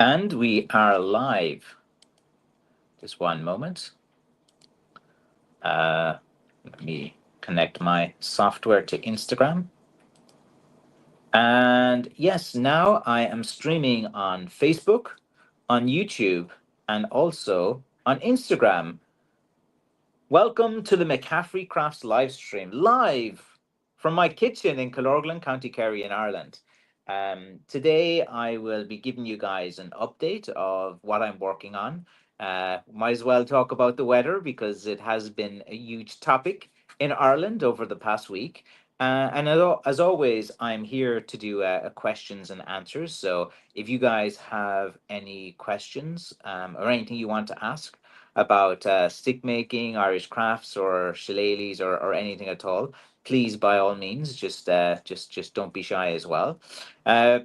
And we are live. Just one moment. Let me connect my software to Instagram. And yes, now I am streaming on Facebook, on YouTube, and also on Instagram. Welcome to the McCaffrey Crafts live stream, live from my kitchen in Killorglin, County Kerry in Ireland. Today, I will be giving you guys an update of what I'm working on. Might as well talk about the weather because it has been a huge topic in Ireland over the past week. And as always, I'm here to do questions and answers. So if you guys have any questions or anything you want to ask, about stick making, Irish crafts, or shillelaghs, or anything at all, please by all means just don't be shy as well. Uh,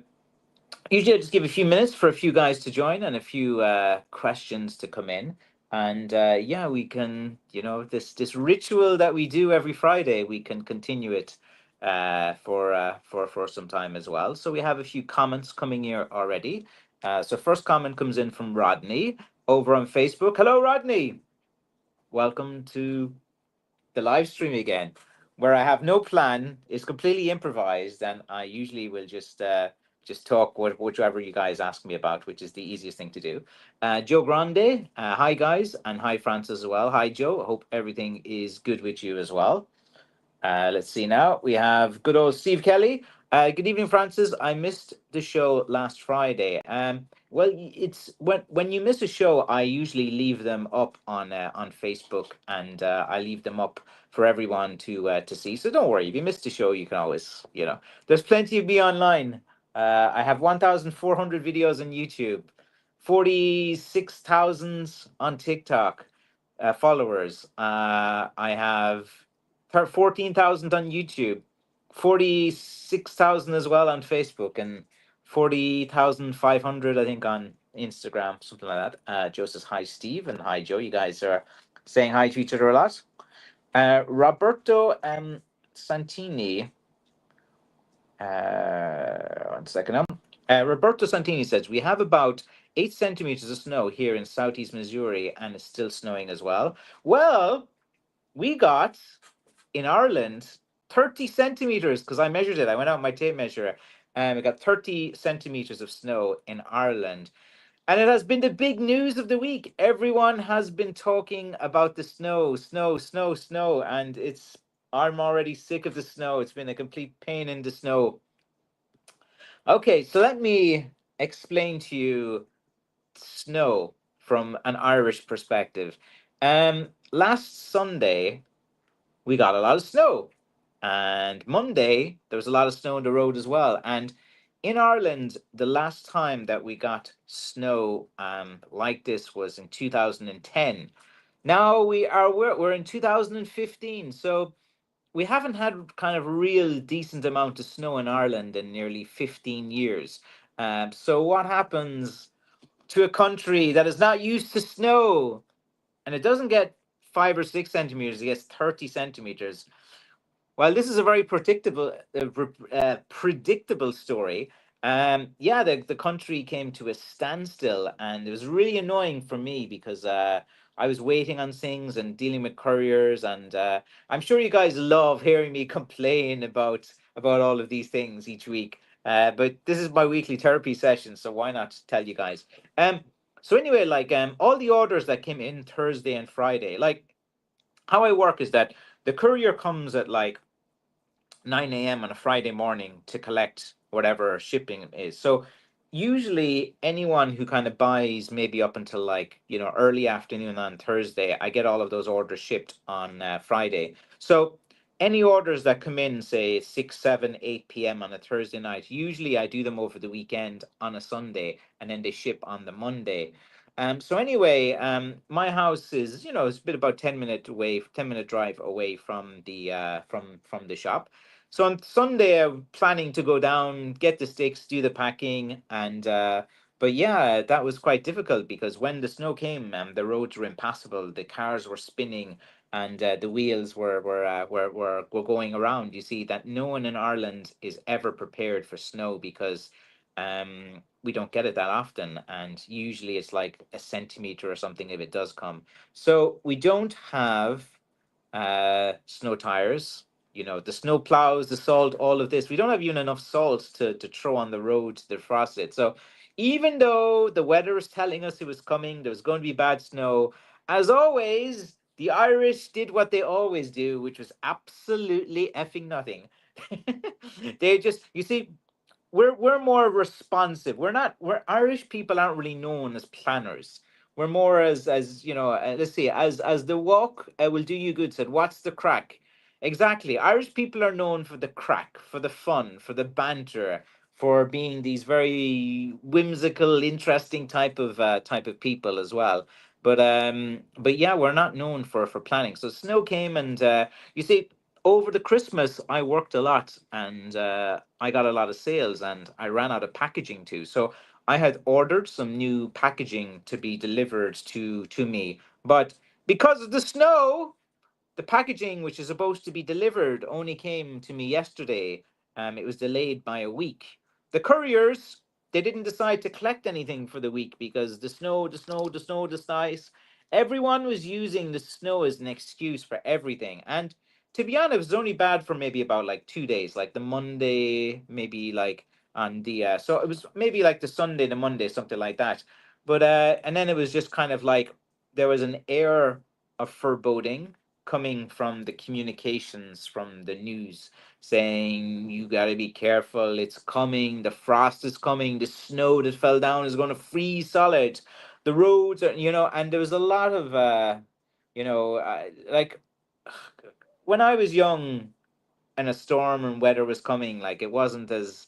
Usually I just give a few minutes for a few guys to join and a few questions to come in. And yeah, we can, this ritual that we do every Friday, we can continue it for some time as well. So we have a few comments coming here already. So first comment comes in from Rodney over on Facebook. Hello, Rodney. Welcome to the live stream again, where I have no plan. It's completely improvised, and I usually will just talk whichever you guys ask me about, which is the easiest thing to do. Joe Grande, hi guys, and hi Francis as well. Hi Joe, I hope everything is good with you as well. Let's see now. We have good old Steve Kelly. Good evening, Francis. I missed the show last Friday. Well, it's when you miss a show, I usually leave them up on Facebook, and I leave them up for everyone to see. So don't worry. If you missed the show, you can always, there's plenty of me online. I have 1,400 videos on YouTube, 46,000 on TikTok followers. I have 14,000 on YouTube, 46,000 as well on Facebook, and 40,500, I think, on Instagram, something like that. Joe says, hi, Steve, and hi, Joe. You guys are saying hi to each other a lot. Roberto Santini, one second now. Roberto Santini says, we have about 8 centimeters of snow here in southeast Missouri, and it's still snowing as well. Well, we got in Ireland 30 centimeters because I measured it. I went out my tape measure and we got 30 centimeters of snow in Ireland. And it has been the big news of the week. Everyone has been talking about the snow, snow, snow, snow. And I'm already sick of the snow. It's been a complete pain in the snow. Okay, so let me explain to you snow from an Irish perspective. Last Sunday, we got a lot of snow. And Monday, there was a lot of snow on the road as well. And in Ireland, the last time that we got snow like this was in 2010. Now we're in 2015, so we haven't had kind of real decent amount of snow in Ireland in nearly 15 years. So what happens to a country that is not used to snow and it doesn't get 5 or 6 centimeters, it gets 30 centimeters? Well, this is a very predictable story. Yeah, the country came to a standstill, and it was really annoying for me because I was waiting on things and dealing with couriers, and I'm sure you guys love hearing me complain about all of these things each week. But this is my weekly therapy session, so why not tell you guys? Um, so anyway, like all the orders that came in Thursday and Friday, like how I work is that the courier comes at like 9 a.m. on a Friday morning to collect whatever shipping is. So usually anyone who kind of buys maybe up until like, early afternoon on Thursday, I get all of those orders shipped on Friday. So any orders that come in, say 6, 7, 8 p.m. on a Thursday night, usually I do them over the weekend on a Sunday and then they ship on the Monday. So anyway, my house is, it's a bit about 10-minute drive away from the shop. So on Sunday, I'm planning to go down, get the sticks, do the packing, and but yeah, that was quite difficult because when the snow came, the roads were impassable, the cars were spinning, and the wheels were going around. You see that no one in Ireland is ever prepared for snow because we don't get it that often, and usually it's like a centimeter or something if it does come. So we don't have snow tires, the snow plows, the salt, all of this. We don't have even enough salt to throw on the road to defrost it. So even though the weather was telling us it was coming, there was going to be bad snow, as always, the Irish did what they always do, which was absolutely effing nothing. They just, you see, we're more responsive. We're Irish people aren't really known as planners. We're more as let's see, as the walk will do you good said. What's the crack? Exactly. Irish people are known for the crack, for the fun, for the banter, for being these very whimsical, interesting type of people as well. But yeah, we're not known for planning. So snow came, and you see, over the Christmas, I worked a lot, and I got a lot of sales, and I ran out of packaging too. So I had ordered some new packaging to be delivered to me, but because of the snow, the packaging, which is supposed to be delivered, only came to me yesterday. It was delayed by a week. The couriers, they didn't decide to collect anything for the week because the ice. Everyone was using the snow as an excuse for everything. And to be honest, it was only bad for maybe about like 2 days, like the Monday, maybe like on the so it was maybe like the Sunday, the Monday, something like that. But and then it was just kind of like there was an air of foreboding coming from the communications from the news saying you got to be careful, it's coming, the frost is coming, the snow that fell down is going to freeze solid, the roads are, and there was a lot of like when I was young and a storm and weather was coming, like it wasn't as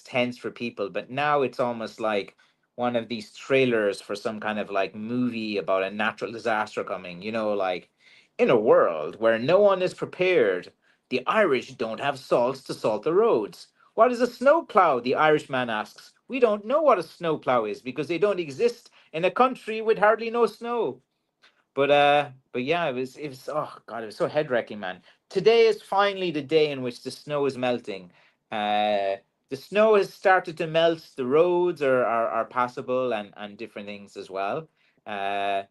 tense for people, but now it's almost like one of these trailers for some kind of like movie about a natural disaster coming, like in a world where no one is prepared, the Irish don't have salts to salt the roads. What is a snowplow? The Irishman asks. We don't know what a snowplow is because they don't exist in a country with hardly no snow. But yeah, it was oh god, it was so head wrecking, man. Today is finally the day in which the snow is melting. Uh, the snow has started to melt. The roads are passable and different things as well. Uh,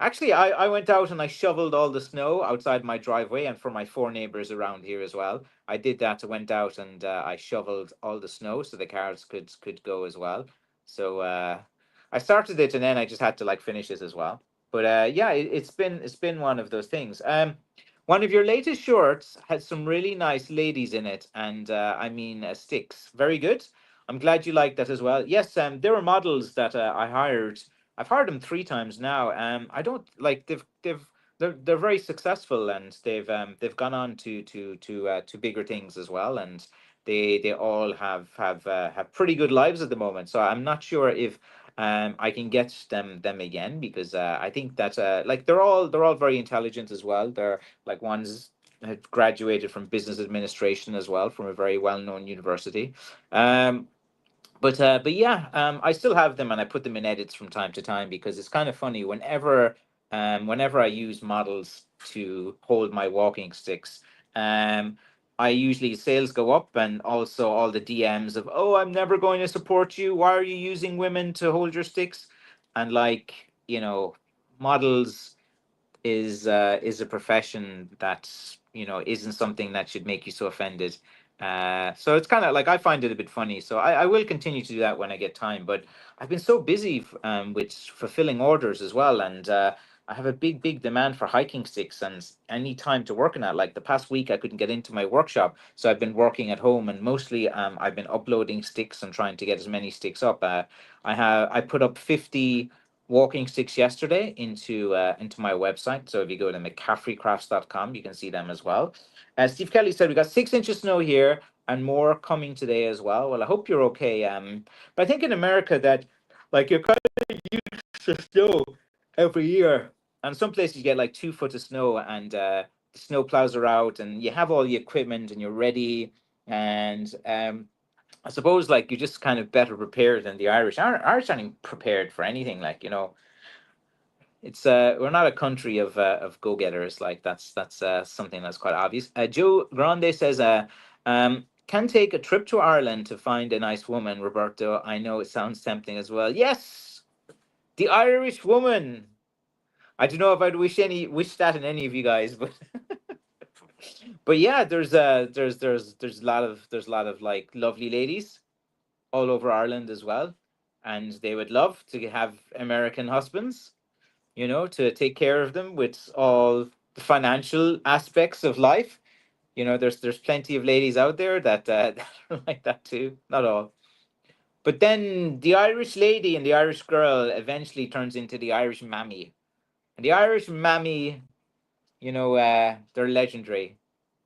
Actually, I went out and I shoveled all the snow outside my driveway and for my four neighbors around here as well. I did that. I went out and I shoveled all the snow so the cars could go as well. So I started it and then I just had to like finish it as well. But yeah, it's been one of those things. One of your latest shorts had some really nice ladies in it, and I mean sticks. Very good. I'm glad you liked that as well. Yes, there were models that I hired. I've hired them 3 times now. I don't like they're very successful, and they've gone on to bigger things as well, and they all have pretty good lives at the moment. So I'm not sure if I can get them again because I think that like they're all very intelligent as well. They're like one's had graduated from business administration as well from a very well known university. Um, but yeah, I still have them and I put them in edits from time to time because it's kind of funny whenever I use models to hold my walking sticks, um, I usually sales go up and also all the DMs of, oh, I'm never going to support you. Why are you using women to hold your sticks? And like, models is a profession that isn't something that should make you so offended. So it's kind of like I find it a bit funny. So I will continue to do that when I get time. But I've been so busy with fulfilling orders as well, and I have a big demand for hiking sticks, and I need time to work on that. Like the past week, I couldn't get into my workshop, so I've been working at home, and mostly I've been uploading sticks and trying to get as many sticks up. I put up 50 walking sticks yesterday into my website. So if you go to McCaffreycrafts.com, you can see them as well. Steve Kelly said we got 6 inches snow here and more coming today as well. Well, I hope you're okay. But I think in America that like you're kind of used to snow every year, and some places you get like 2 foot of snow, and the snow plows are out, and you have all the equipment, and you're ready. And I suppose like you're just kind of better prepared than the Irish. Irish aren't even prepared for anything. Like it's we're not a country of go getters. Like that's something that's quite obvious. Joe Grande says Can take a trip to Ireland to find a nice woman, Roberto. I know it sounds tempting as well. Yes, the Irish woman. I don't know if I'd wish that in any of you guys, but but yeah, there's a lot of like lovely ladies all over Ireland as well, and they would love to have American husbands, to take care of them with all the financial aspects of life. There's plenty of ladies out there that that are like that too. Not all, but then the Irish lady and the Irish girl eventually turns into the Irish mammy, and the Irish mammy, they're legendary.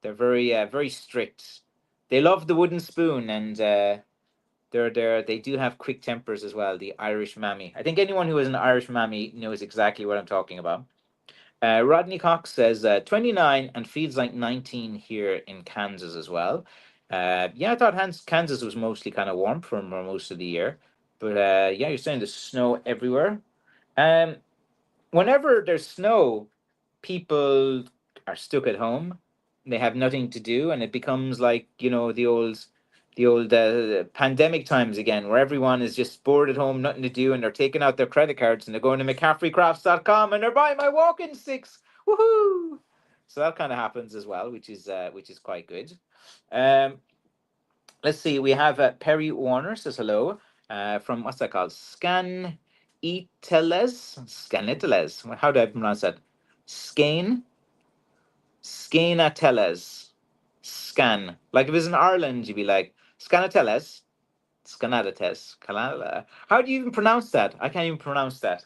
They're very strict. They love the wooden spoon, and they do have quick tempers as well. The Irish mammy. I think anyone who is an Irish mammy knows exactly what I'm talking about. Rodney Cox says 29 and feels like 19 here in Kansas as well. Yeah, I thought Kansas was mostly kind of warm for most of the year, but yeah, you're saying there's snow everywhere. Um, Whenever there's snow, people are stuck at home. They have nothing to do, and it becomes like the old pandemic times again, where everyone is just bored at home, nothing to do, and they're taking out their credit cards and they're going to McCaffreycrafts.com and they're buying my walking sticks. Woohoo! So that kind of happens as well, which is quite good. Um, let's see. We have Perry Warner says hello from what's that called? Scaniteles. How do I pronounce that? Skane Scanateles. Scan. Like if it was in Ireland, you'd be like Scanateles, Scanadates, Canada. How do you even pronounce that? I can't even pronounce that.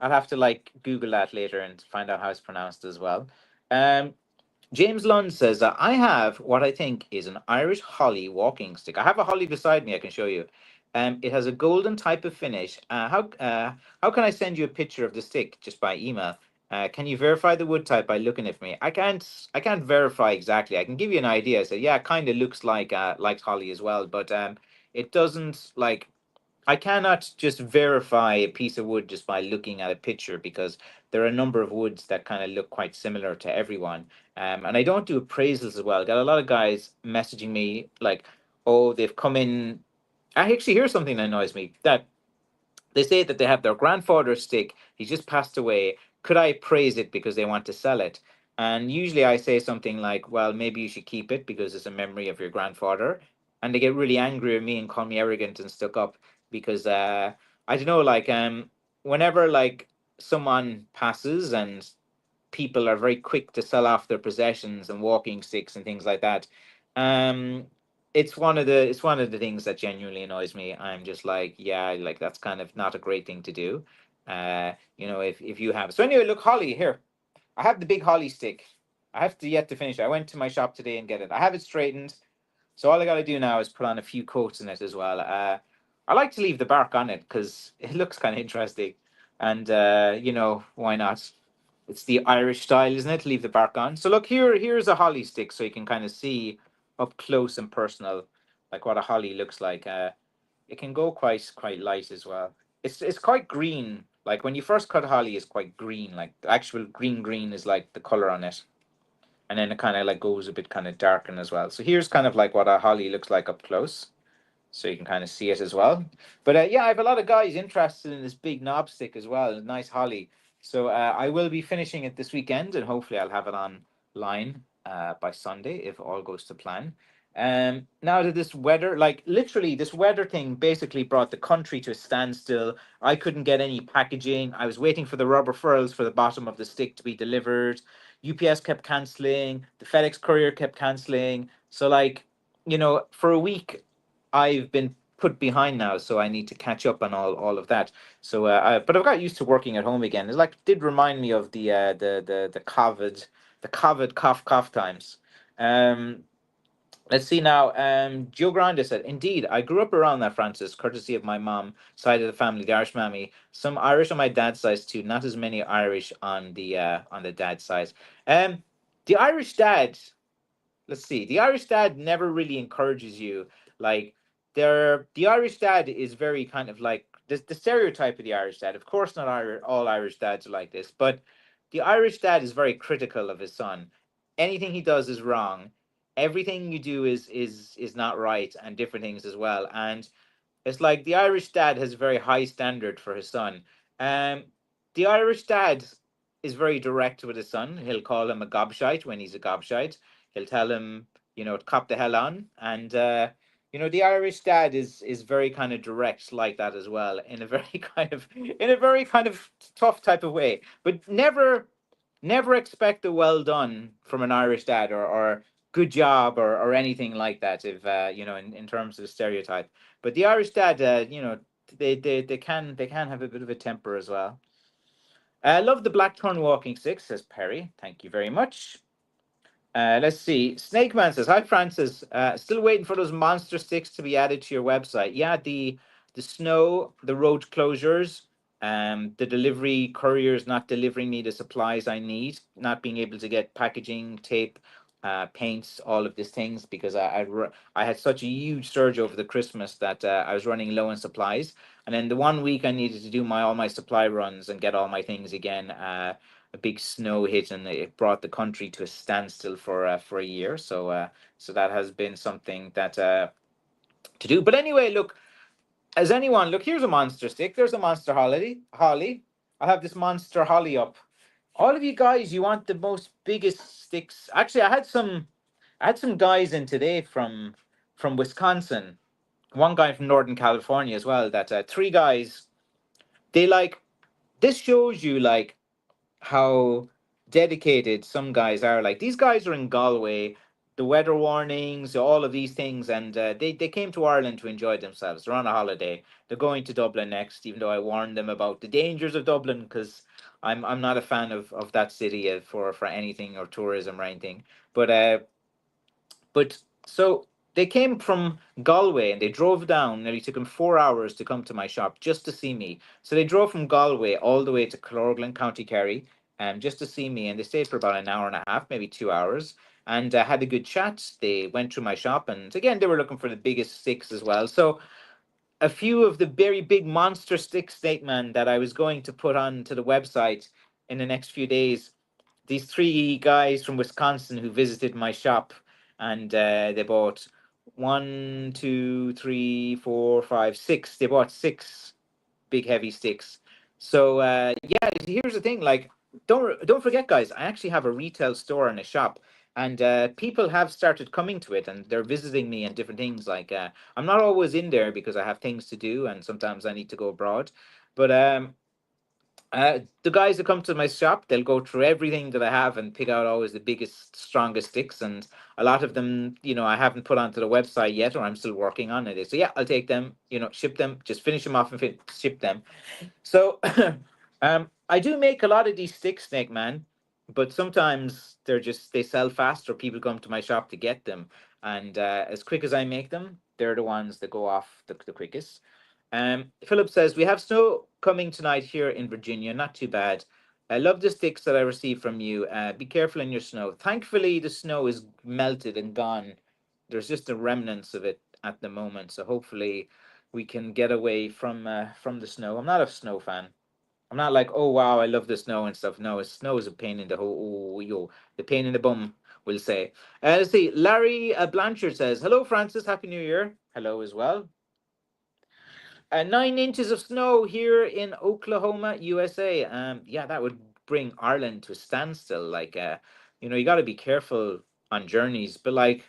I'll have to like Google that later and find out how it's pronounced as well. Um, James Lund says that I have what I think is an Irish holly walking stick. I have a holly beside me. I can show you. It has a golden type of finish. How can I send you a picture of the stick just by email? Can you verify the wood type by looking at me? I can't verify exactly. I can give you an idea. So yeah, it kind of looks like holly as well, but it doesn't like I cannot just verify a piece of wood just by looking at a picture because there are a number of woods that kind of look quite similar to everyone. And I don't do appraisals as well. Got a lot of guys messaging me like, oh, they've come in. I actually hear something that annoys me that they say that they have their grandfather's stick. He just passed away. Could I praise it because they want to sell it? And usually I say something like, well, maybe you should keep it because it's a memory of your grandfather. And they get really angry at me and call me arrogant and stuck up because I don't know, like whenever like someone passes and people are very quick to sell off their possessions and walking sticks and things like that. Um, it's one of the things that genuinely annoys me. I'm just like, yeah, like that's kind of not a great thing to do. If you have so anyway, look, Holly here. I have the big Holly stick. I have to yet to finish it. I went to my shop today and get it. I have it straightened. So all I got to do now is put on a few coats in it as well. I like to leave the bark on it because it looks kind of interesting, and why not? It's the Irish style, isn't it? To leave the bark on. So look here. Here's a holly stick, so you can kind of see up close and personal, like what a holly looks like. It can go quite light as well. It's quite green. Like when you first cut holly, it's quite green. Like the actual green is like the color on it, and then it kind of like goes a bit kind of darken as well. So here's kind of like what a holly looks like up close, so you can kind of see it as well. But yeah, I have a lot of guys interested in this big knob stick as well, a nice holly. So I will be finishing it this weekend, and hopefully I'll have it online by Sunday if all goes to plan. Now that this weather, like literally, this weather thing basically brought the country to a standstill. I couldn't get any packaging. I was waiting for the rubber furls for the bottom of the stick to be delivered. UPS kept canceling. The FedEx courier kept canceling. So like, for a week I've been put behind now, so I need to catch up on all of that. So, but I've got used to working at home again. It's like did remind me of the COVID cough times. Um, let's see now. Joe Grande said, "Indeed, I grew up around that, Francis, courtesy of my mom side of the family, the Irish Mammy. Some Irish on my dad's side too. Not as many Irish on the dad's side. Um, the Irish dad." Let's see. The Irish dad never really encourages you. Like the Irish dad is very kind of like the stereotype of the Irish dad. Of course, not all Irish dads are like this, but the Irish dad is very critical of his son. Anything he does is wrong. everything you do is not right, and different things as well. And it's like the Irish dad has a very high standard for his son. Um, the Irish dad is very direct with his son. He'll call him a gobshite when he's a gobshite. He'll tell him, to cop the hell on. And the Irish dad is very kind of direct like that as well, in a very kind of tough type of way. But never expect a well done from an Irish dad, or good job, or anything like that. If in terms of the stereotype. But the Irish dad, they can have a bit of a temper as well. I love the blackthorn walking stick, says Perry. Thank you very much. Let's see. Snake Man says, "Hi Francis. Still waiting for those monster sticks to be added to your website. Yeah, the snow, the road closures, the delivery couriers not delivering me the supplies I need, not being able to get packaging, tape, paints, all of these things, because I had such a huge surge over the Christmas that I was running low on supplies, and then the one week I needed to do all my supply runs and get all my things again. A big snow hit, and it brought the country to a standstill for a year. So that has been something that to do. But anyway, look, as anyone, look, here's a monster stick. There's a monster holly. I have this monster holly up. All of you guys, you want the most biggest sticks. Actually, I had some guys in today from Wisconsin. One guy from Northern California as well. That three guys. They like this shows you like how dedicated some guys are. Like these guys are in Galway, the weather warnings, all of these things, and they came to Ireland to enjoy themselves. They're on a holiday. They're going to Dublin next, even though I warned them about the dangers of Dublin, because I'm not a fan of that city for anything or tourism or anything. But so they came from Galway, and they drove down. Nearly took them 4 hours to come to my shop just to see me. So they drove from Galway all the way to Clorglan, County Kerry, just to see me. And they stayed for about an hour and a half, maybe 2 hours, and had a good chat. They went through my shop, and again, they were looking for the biggest sticks as well. So a few of the very big monster stick statement that I was going to put onto the website in the next few days, these three guys from Wisconsin who visited my shop, and they bought one, two, three, four, five, six. They bought six big heavy sticks. So yeah, here's the thing. Like, don't forget, guys. I actually have a retail store and a shop, and people have started coming to it, and they're visiting me and different things. Like, I'm not always in there because I have things to do, and sometimes I need to go abroad. But the guys that come to my shop, they'll go through everything that I have and pick out always the biggest, strongest sticks. And a lot of them, I haven't put onto the website yet, or I'm still working on it. So yeah, I'll take them, ship them, just finish them off and ship them. So I do make a lot of these sticks, Snake Man, but sometimes they sell fast, or people come to my shop to get them. And as quick as I make them, they're the ones that go off the quickest. Philip says, "We have snow coming tonight here in Virginia. Not too bad. I love the sticks that I received from you. Be careful in your snow. Thankfully, the snow is melted and gone. There's just the remnants of it at the moment. So hopefully, we can get away from the snow. I'm not a snow fan. I'm not like, oh wow, I love the snow and stuff. No, snow is a pain in the whole. Oh, yo, the pain in the bum. We'll say. Let's see. Larry Blanchard says, "Hello, Francis. Happy New Year. Hello as well. 9 inches of snow here in Oklahoma, USA. Yeah, that would bring Ireland to a standstill. Like, you got to be careful on journeys, but like,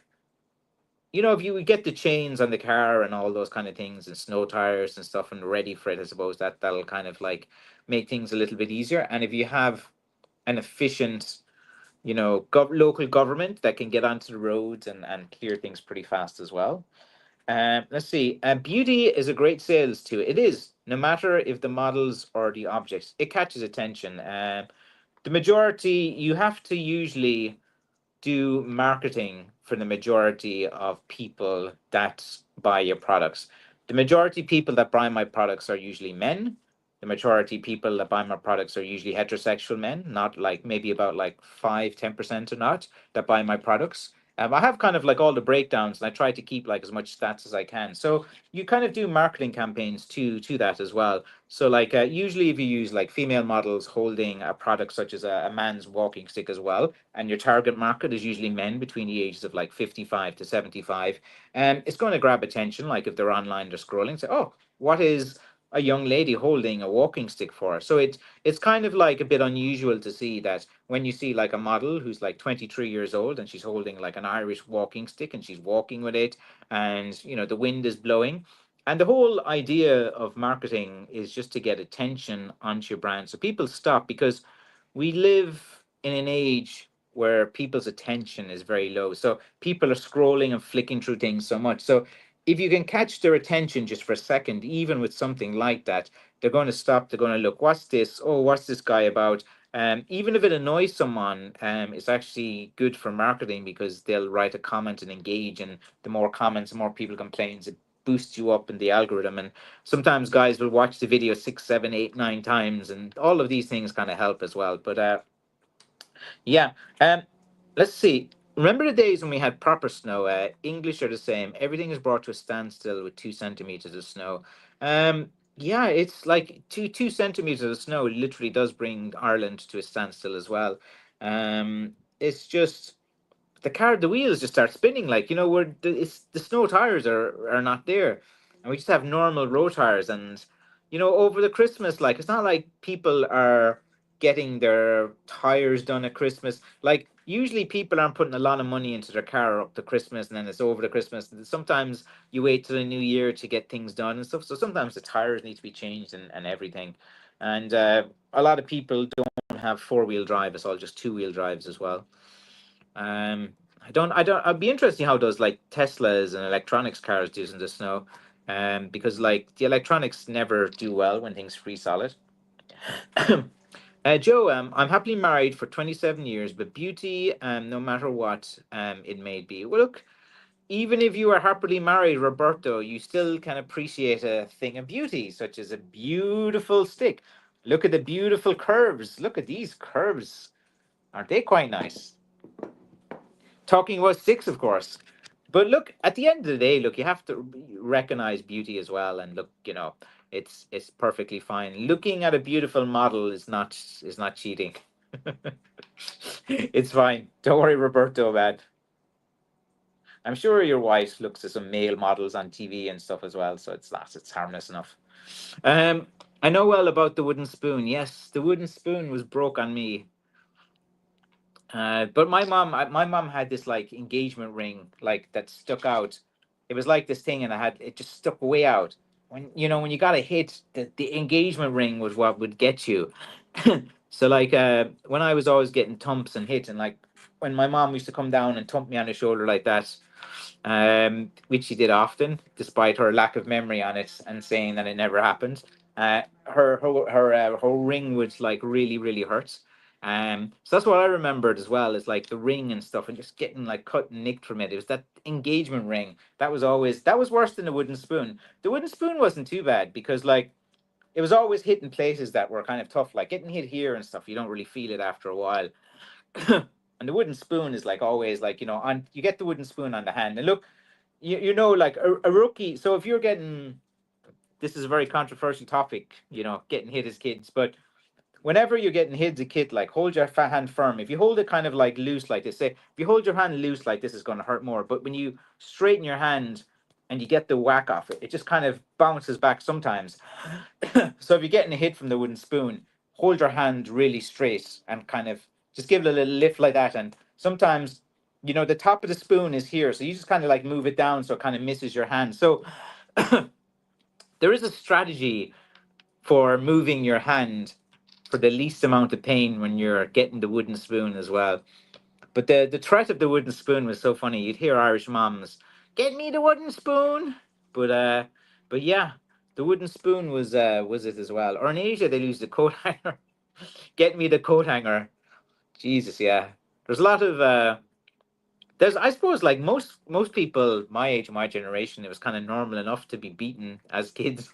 if you would get the chains on the car and all those kind of things, and snow tires and stuff, and ready for it, I suppose that'll kind of like make things a little bit easier. And if you have an efficient, local government that can get onto the roads and clear things pretty fast as well. Let's see. Beauty is a great sales tool. It is, no matter if the models or the objects, it catches attention. The majority, you have to usually do marketing for the majority of people that buy your products. The majority people that buy my products are usually men. The majority people that buy my products are usually heterosexual men, not like maybe about like 5, 10% or not that buy my products. I have kind of like all the breakdowns, and I try to keep like as much stats as I can. So you kind of do marketing campaigns to that as well. So like usually if you use like female models holding a product such as a man's walking stick as well, and your target market is usually men between the ages of like 55 to 75, and it's going to grab attention. Like if they're online, they're scrolling, say, oh, what is a young lady holding a walking stick for? So it's kind of like a bit unusual to see that when you see like a model who's like 23 years old and she's holding like an Irish walking stick and she's walking with it, and the wind is blowing. And the whole idea of marketing is just to get attention onto your brand. So people stop because we live in an age where people's attention is very low. So people are scrolling and flicking through things so much. So if you can catch their attention just for a second, even with something like that, they're going to stop. They're going to look, what's this? Oh, what's this guy about? Even if it annoys someone, it's actually good for marketing because they'll write a comment and engage. And the more comments, the more people complains, it boosts you up in the algorithm. And sometimes guys will watch the video 6, 7, 8, 9 times, and all of these things kind of help as well. But yeah, let's see. Remember the days when we had proper snow? English are the same. Everything is brought to a standstill with 2 centimeters of snow. Yeah, it's like two centimeters of snow literally does bring Ireland to a standstill as well. It's just the wheels just start spinning, like where the snow tires are not there, and we just have normal road tires. And over the Christmas, like it's not like people are getting their tires done at Christmas. Like usually people aren't putting a lot of money into their car up to Christmas, and then it's over the Christmas. And sometimes you wait till the new year to get things done and stuff, so sometimes the tires need to be changed and everything. And a lot of people don't have four-wheel drive, it's all just two-wheel drives as well. um, I don't. I'd be interested how those like Teslas and electronics cars do in the snow, because like the electronics never do well when things freeze solid. Joe, I'm happily married for 27 years, but beauty, no matter what, it may be. Well, look, even if you are happily married, Roberto, you still can appreciate a thing of beauty, such as a beautiful stick. Look at the beautiful curves. Look at these curves. Aren't they quite nice? Talking about six, of course. But look, at the end of the day, look, you have to recognize beauty as well. And look, it's perfectly fine. Looking at a beautiful model is not cheating. It's fine. Don't worry, Roberto, man. I'm sure your wife looks at some male models on TV and stuff as well, so it's harmless enough. Um, I know well about the wooden spoon. Yes, the wooden spoon was broke on me. But my mom had this like engagement ring like that stuck out. It was like this thing, and it just stuck way out. When you got a hit, the engagement ring was what would get you. So like when I was always getting thumps and hits, and like when my mom used to come down and thump me on the shoulder like that, which she did often, despite her lack of memory on it and saying that it never happened. Her ring would like really really hurt. So that's what I remembered as well, is like the ring and stuff, and just getting like cut and nicked from it. It was that engagement ring that was worse than the wooden spoon. The wooden spoon wasn't too bad because like it was always hitting places that were kind of tough, like getting hit here and stuff. You don't really feel it after a while. And the wooden spoon is like always like on you get the wooden spoon on the hand, and look, like a rookie. So if you're getting this is a very controversial topic, getting hit as kids, but whenever you're getting hit as a kid, like hold your hand firm. If you hold it kind of like loose like this, say if you hold your hand loose like this, is going to hurt more. But when you straighten your hand and you get the whack off it, it just kind of bounces back sometimes. So if you're getting a hit from the wooden spoon, hold your hand really straight and kind of just give it a little lift like that. And sometimes, the top of the spoon is here, so you just kind of like move it down so it kind of misses your hand. So there is a strategy for moving your hand for the least amount of pain when you're getting the wooden spoon as well. But the threat of the wooden spoon was so funny. You'd hear Irish moms, "Get me the wooden spoon," but yeah, the wooden spoon was it as well. Or in Asia they use the coat hanger. Get me the coat hanger. Jesus, yeah. There's a lot of there's I suppose like most people my age, my generation, it was kind of normal enough to be beaten as kids.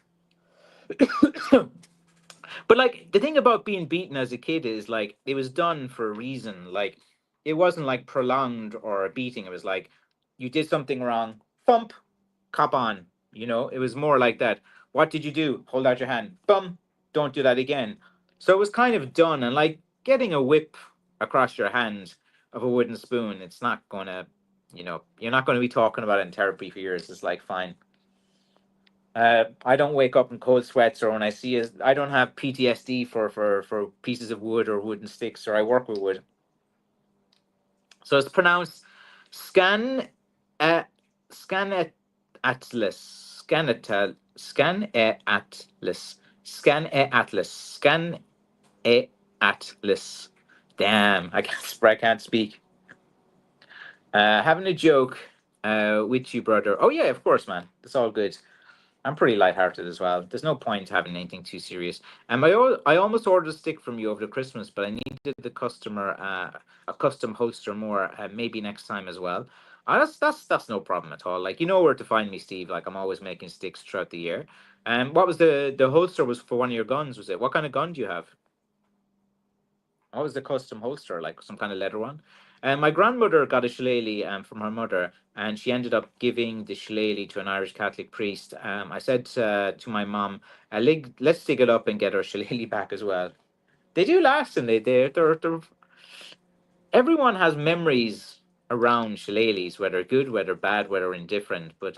But like the thing about being beaten as a kid is like it was done for a reason. Like it wasn't like prolonged or a beating. It was like you did something wrong, thump, cop on. You know, it was more like that. What did you do? Hold out your hand. Bum. Don't do that again. So it was kind of done. And like getting a whip across your hand of a wooden spoon, it's not going to, you know, you're not going to be talking about it in therapy for years. It's like, fine. I don't wake up in cold sweats, or when I see it, I don't have PTSD for pieces of wood or wooden sticks, or I work with wood. So it's pronounced scan, uh, scan atlas, scan atlas, scan atlas, scan atlas. Damn, I can't speak. Having a joke with you, brother. Oh yeah, of course, man. It's all good. I'm pretty lighthearted as well. There's no point having anything too serious. I almost ordered a stick from you over the Christmas, but I needed the customer a custom holster more. Maybe next time as well. That's no problem at all. Like you know where to find me, Steve. Like I'm always making sticks throughout the year. And what was the holster was for one of your guns? Was it? What kind of gun do you have? What was the custom holster? Like some kind of leather one? And my grandmother got a shillelagh from her mother, and she ended up giving the shillelagh to an Irish Catholic priest. I said to my mom, let's dig it up and get our shillelagh back as well. They do last, and they're everyone has memories around shillelaghs, whether good, whether bad, whether indifferent. But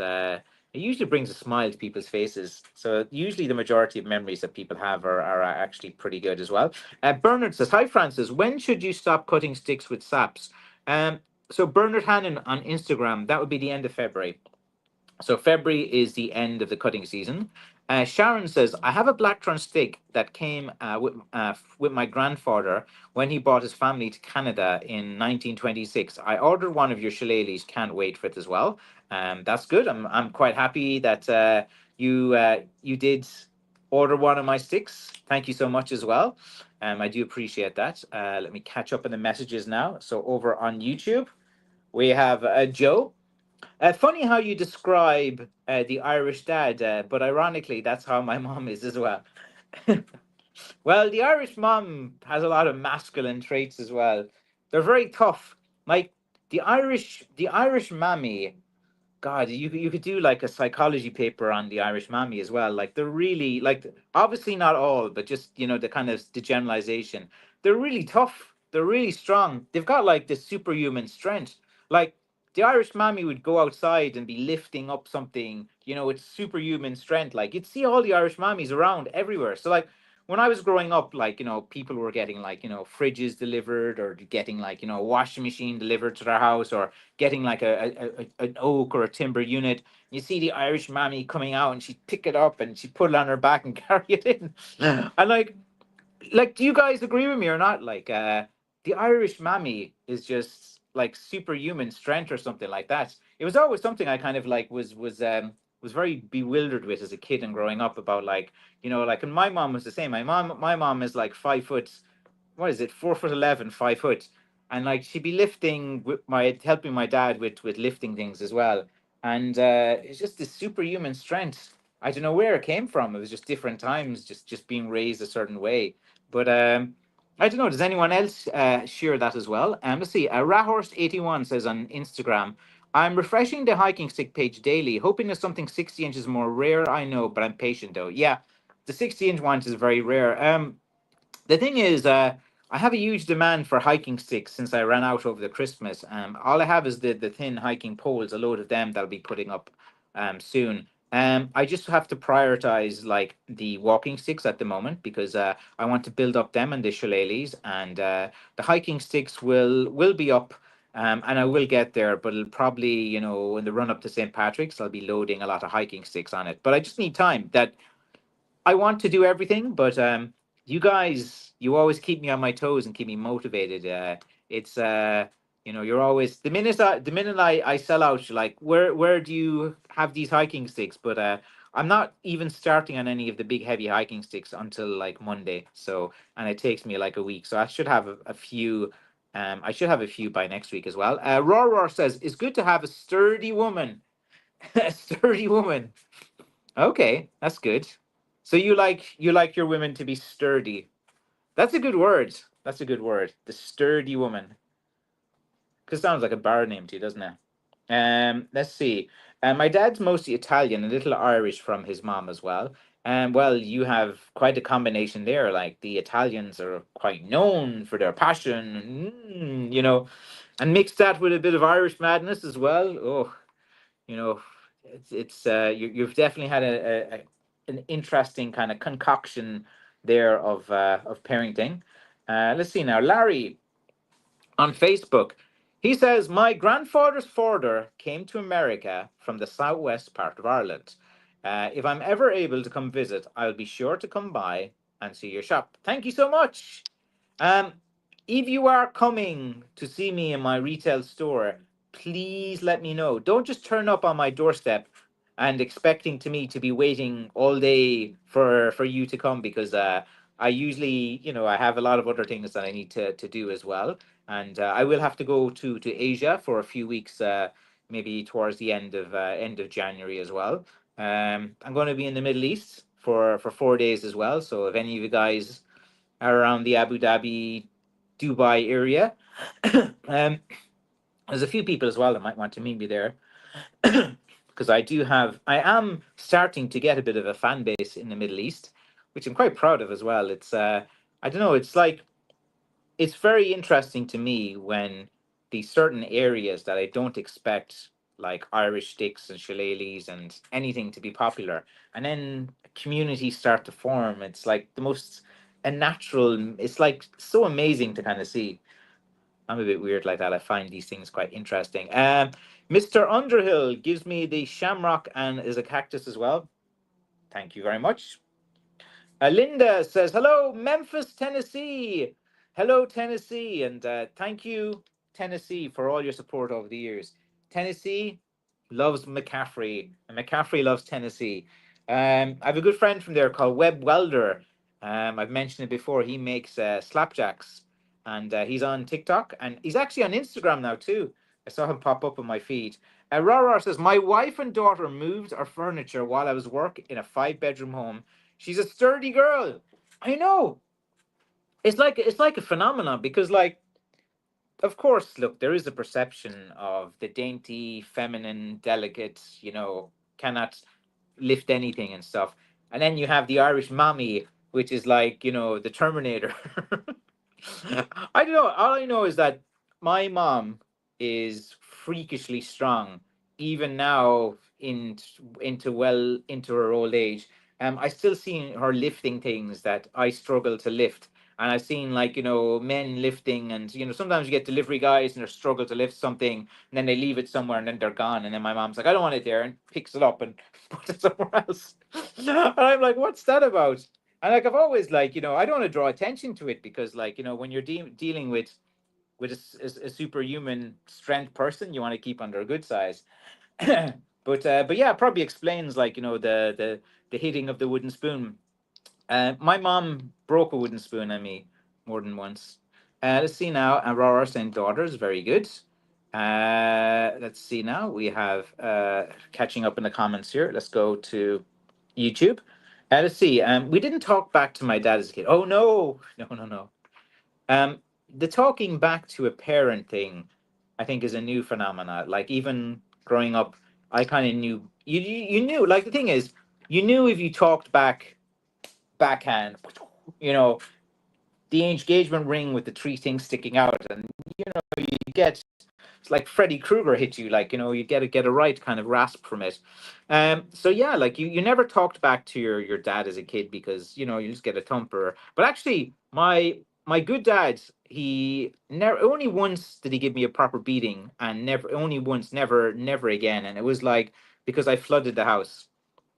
it usually brings a smile to people's faces. So usually the majority of memories that people have are actually pretty good as well. Bernard says, "Hi Francis, when should you stop cutting sticks with saps?" Um, so Bernard Hannon on Instagram, that would be the end of February. So February is the end of the cutting season. Sharon says, "I have a blackthorn stick that came with my grandfather when he brought his family to Canada in 1926. I ordered one of your shillelaghs. Can't wait for it as well. That's good. I'm quite happy that you did order one of my sticks. Thank you so much as well. I do appreciate that. Let me catch up on the messages now. So over on YouTube, we have Joe. Funny how you describe the Irish dad, but ironically, that's how my mom is as well. Well, the Irish mom has a lot of masculine traits as well. They're very tough. Like the Irish mammy, God, you could do like a psychology paper on the Irish Mammy as well. Like they're really like obviously not all, but just you know the kind of the generalization. They're really tough. They're really strong. They've got like this superhuman strength. Like the Irish Mammy would go outside and be lifting up something, you know, with superhuman strength. Like you'd see all the Irish Mammies around everywhere. So like when I was growing up, like you know, people were getting like you know fridges delivered or getting like you know a washing machine delivered to their house or getting like an oak or a timber unit. You see the Irish mammy coming out and she'd pick it up and she'd put it on her back and carry it in. And like, do you guys agree with me or not? Like, the Irish mammy is just like superhuman strength or something like that. It was always something I kind of like was very bewildered with as a kid and growing up about like you know like and my mom was the same. My mom is like 5 foot what is it 4 foot 11 5 foot and like she'd be lifting with my helping my dad with lifting things as well and it's just this superhuman strength. I don't know where it came from. It was just different times just being raised a certain way but I don't know, does anyone else share that as well? Let's see, Rahorst81 says on Instagram, "I'm refreshing the hiking stick page daily hoping there's something 60 inches more rare. I know, but I'm patient though." Yeah, the 60-inch one is very rare. The thing is, I have a huge demand for hiking sticks since I ran out over the Christmas. All I have is the thin hiking poles, a load of them that I'll be putting up soon. I just have to prioritize like the walking sticks at the moment because I want to build up them and the shillelaghs, and the hiking sticks will be up. And I will get there, but it'll probably, you know, in the run up to St. Patrick's, I'll be loading a lot of hiking sticks on it. But I just need time. That I want to do everything, but you guys, you always keep me on my toes and keep me motivated. It's you know, you're always the minute I sell out, you're like, where do you have these hiking sticks? But I'm not even starting on any of the big heavy hiking sticks until like Monday. So and it takes me like a week. So I should have a few. I should have a few by next week as well. Roar says it's good to have a sturdy woman. A sturdy woman. Okay, that's good. So you like your women to be sturdy. That's a good word. That's a good word. The sturdy woman. Because sounds like a bar name to you, doesn't it? Let's see. My dad's mostly Italian, a little Irish from his mom as well. And well, you have quite a combination there. Like the Italians are quite known for their passion, and mix that with a bit of Irish madness as well. Oh, you know, you've definitely had an interesting kind of concoction there of parenting. Let's see now, Larry on Facebook. He says, my grandfather's father came to America from the southwest part of Ireland. If I'm ever able to come visit, I'll be sure to come by and see your shop. Thank you so much. Um, if you are coming to see me in my retail store, please let me know. Don't just turn up on my doorstep and expecting to me to be waiting all day for you to come, because I usually, I have a lot of other things that I need to do as well. And I will have to go to Asia for a few weeks, maybe towards the end of January as well. I'm going to be in the Middle East for 4 days as well. So if any of you guys are around the Abu Dhabi, Dubai area, there's a few people as well that might want to meet me there. Because I am starting to get a bit of a fan base in the Middle East, which I'm quite proud of as well. I don't know, it's very interesting to me when these certain areas that I don't expect, like Irish sticks and shillelaghs and anything, to be popular, and then communities start to form. It's like the most a natural. It's like so amazing to kind of see. I'm a bit weird like that. I find these things quite interesting. Mr. Underhill gives me the shamrock and is a cactus as well. Thank you very much. Linda says, hello, Memphis, Tennessee. Hello, Tennessee. And thank you, Tennessee, for all your support over the years. Tennessee loves McCaffrey, and McCaffrey loves Tennessee. I have a good friend from there called Webb Welder. I've mentioned it before. He makes slapjacks, and he's on TikTok, and he's actually on Instagram now, too. I saw him pop up on my feed. Rara says, my wife and daughter moved our furniture while I was working in a 5-bedroom home. She's a sturdy girl. I know. It's like a phenomenon, because, like, of course, look, there is a perception of the dainty, feminine, delicate, cannot lift anything and stuff. And then you have the Irish Mammy, which is like, the Terminator. I don't know. All I know is that my mom is freakishly strong, even now into her old age. I still see her lifting things that I struggle to lift. And I've seen, like, men lifting, and sometimes you get delivery guys and they struggle to lift something, and then they leave it somewhere and then they're gone. And then my mom's like, I don't want it there, and picks it up and puts it somewhere else. And I'm like, what's that about? And, like, I've always, like, I don't want to draw attention to it, because, like, when you're dealing with a superhuman strength person, you want to keep under a good size. But yeah, it probably explains, like, the hitting of the wooden spoon. My mom broke a wooden spoon on me more than once. Let's see now. Aurora saying daughters, very good. Let's see now. We have catching up in the comments here. Let's go to YouTube. Let's see. We didn't talk back to my dad as a kid. Oh no, no, no, no. Um, the talking back to a parent thing, I think, is a new phenomena. Like, even growing up, I kind of knew you knew. Like, the thing is, you knew if you talked backhand, you know, the engagement ring with the three things sticking out, and you get, it's like Freddy Krueger hit you, like, you get a right kind of rasp from it. So yeah, like, you never talked back to your dad as a kid, because you just get a thumper. But actually, my good dad, he never, only once did he give me a proper beating, and never, only once, never again. And it was like, because I flooded the house,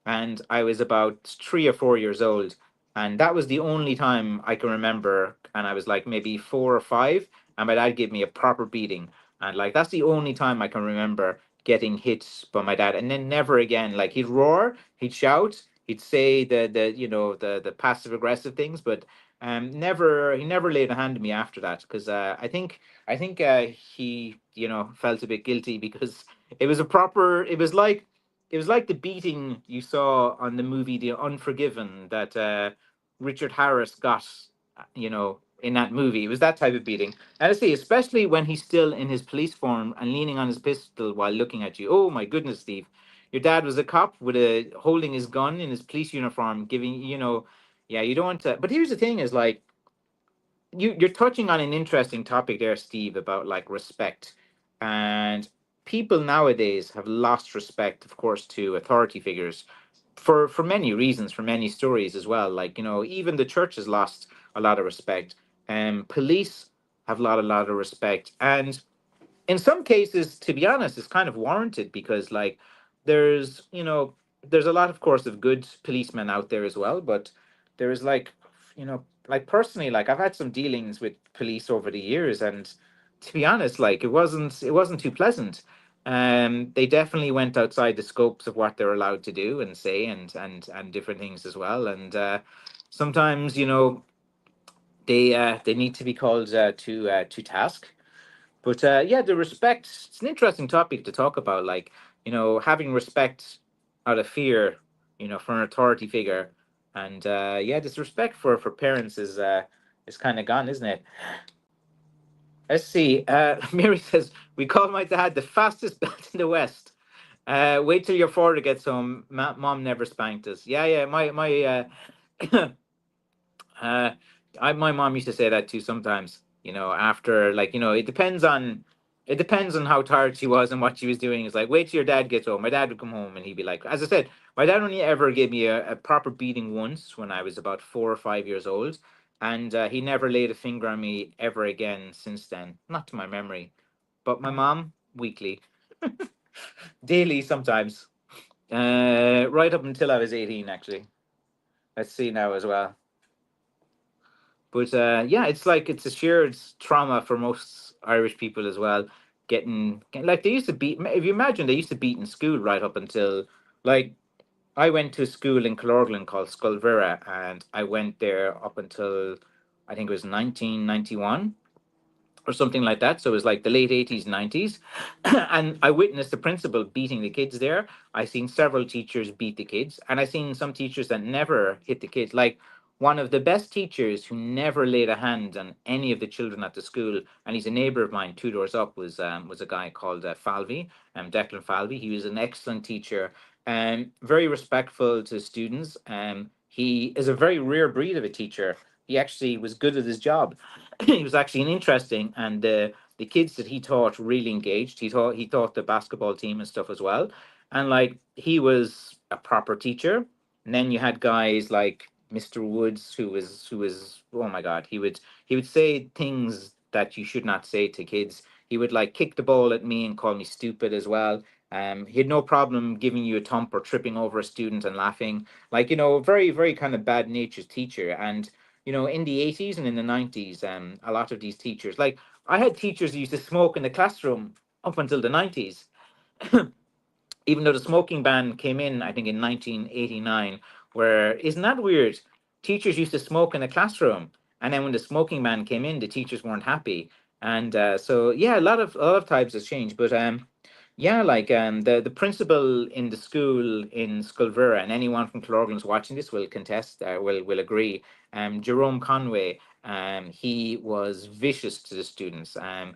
and I was about 3 or 4 years old, and that was the only time I can remember. And I was like maybe 4 or 5, and my dad gave me a proper beating, and, like, that's the only time I can remember getting hit by my dad. And then never again. Like, he'd roar, he'd shout, he'd say the passive aggressive things, but he never laid a hand on me after that, because I think he felt a bit guilty, because it was like the beating you saw on the movie The Unforgiven that Richard Harris got, in that movie. It was that type of beating. And I see, especially when he's still in his police form and leaning on his pistol while looking at you. Oh my goodness, Steve. Your dad was a cop with a holding his gun in his police uniform, giving, yeah, you don't want to. But here's the thing is like you're touching on an interesting topic there, Steve, about like respect. And people nowadays have lost respect, of course, to authority figures for many reasons, for many stories as well. Like, even the church has lost a lot of respect. Police have a lot of respect. And in some cases, to be honest, it's kind of warranted because like there's there's a lot, of course, of good policemen out there as well, but there is like personally, like I've had some dealings with police over the years, and to be honest, like it wasn't too pleasant. They definitely went outside the scopes of what they're allowed to do and say, and different things as well. And sometimes they need to be called to task. But yeah, the respect, it's an interesting topic to talk about. Like, having respect out of fear, for an authority figure. And yeah, this respect for parents is kind of gone, isn't it? Let's see. Mary says, we call my dad the fastest belt in the West. Wait till your father gets home. Mom never spanked us. Yeah, yeah. Uh, Uh, my mom used to say that too sometimes. After like it depends on how tired she was and what she was doing. It's like wait till your dad gets home. My dad would come home and he'd be like, as I said, my dad only ever gave me a proper beating once when I was about 4 or 5 years old, and he never laid a finger on me ever again since then, not to my memory. But my mom weekly, daily sometimes, right up until I was 18 actually. Let's see now as well. But yeah, it's like it's a shared trauma for most Irish people as well. Like they used to beat. If you imagine, they used to beat in school right up until like I went to a school in Killorglin called Sculvera, and I went there up until I think it was 1991 or something like that. So it was like the late 80s, 90s. And I witnessed the principal beating the kids there. I seen several teachers beat the kids, and I seen some teachers that never hit the kids. Like one of the best teachers who never laid a hand on any of the children at the school, and he's a neighbor of mine, two doors up, was a guy called Falvey, Declan Falvey. He was an excellent teacher, very respectful to students. He is a very rare breed of a teacher. He actually was good at his job. He was actually an interesting, and the kids that he taught really engaged. He taught the basketball team and stuff as well, and like he was a proper teacher. And then you had guys like Mr. Woods, who was oh my god, he would say things that you should not say to kids. He would like kick the ball at me and call me stupid as well. He had no problem giving you a thump or tripping over a student and laughing. Like, very, very kind of bad natured teacher. And in the 80s and in the 90s, a lot of these teachers, like I had teachers who used to smoke in the classroom up until the 90s, even though the smoking ban came in, I think in 1989, where isn't that weird? Teachers used to smoke in the classroom, and then when the smoking ban came in, the teachers weren't happy. And so yeah, a lot of types has changed. But yeah, like the principal in the school in Sculvera, and anyone from Clorglan's watching this will contest, will agree. Jerome Conway, he was vicious to the students. I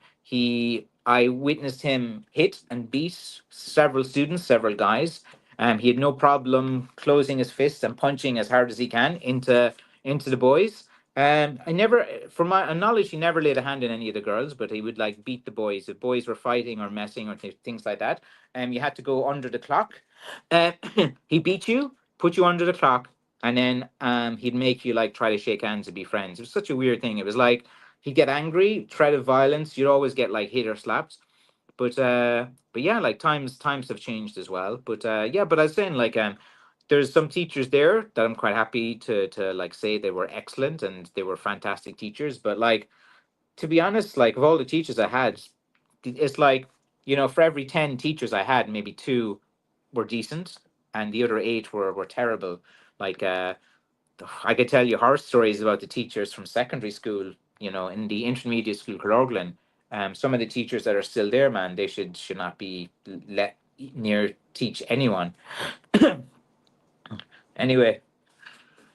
witnessed him hit and beat several students, several guys. He had no problem closing his fists and punching as hard as he can into the boys. I never, from my knowledge, he never laid a hand on any of the girls, but he would like beat the boys if boys were fighting or messing or things like that. You had to go under the clock. Uh, he beat you, put you under the clock, and then he'd make you like try to shake hands and be friends. It was such a weird thing. It was like he'd get angry, threat of violence. You'd always get like hit or slapped. But yeah, like times have changed as well. But yeah, but I was saying like there's some teachers there that I'm quite happy to like say they were excellent and they were fantastic teachers. But like to be honest, like of all the teachers I had, it's like for every 10 teachers I had, maybe two were decent, and the other eight were terrible. Like I could tell you horror stories about the teachers from secondary school. In the intermediate school, Colorglen. Some of the teachers that are still there, man, they should not be let near teach anyone. Anyway,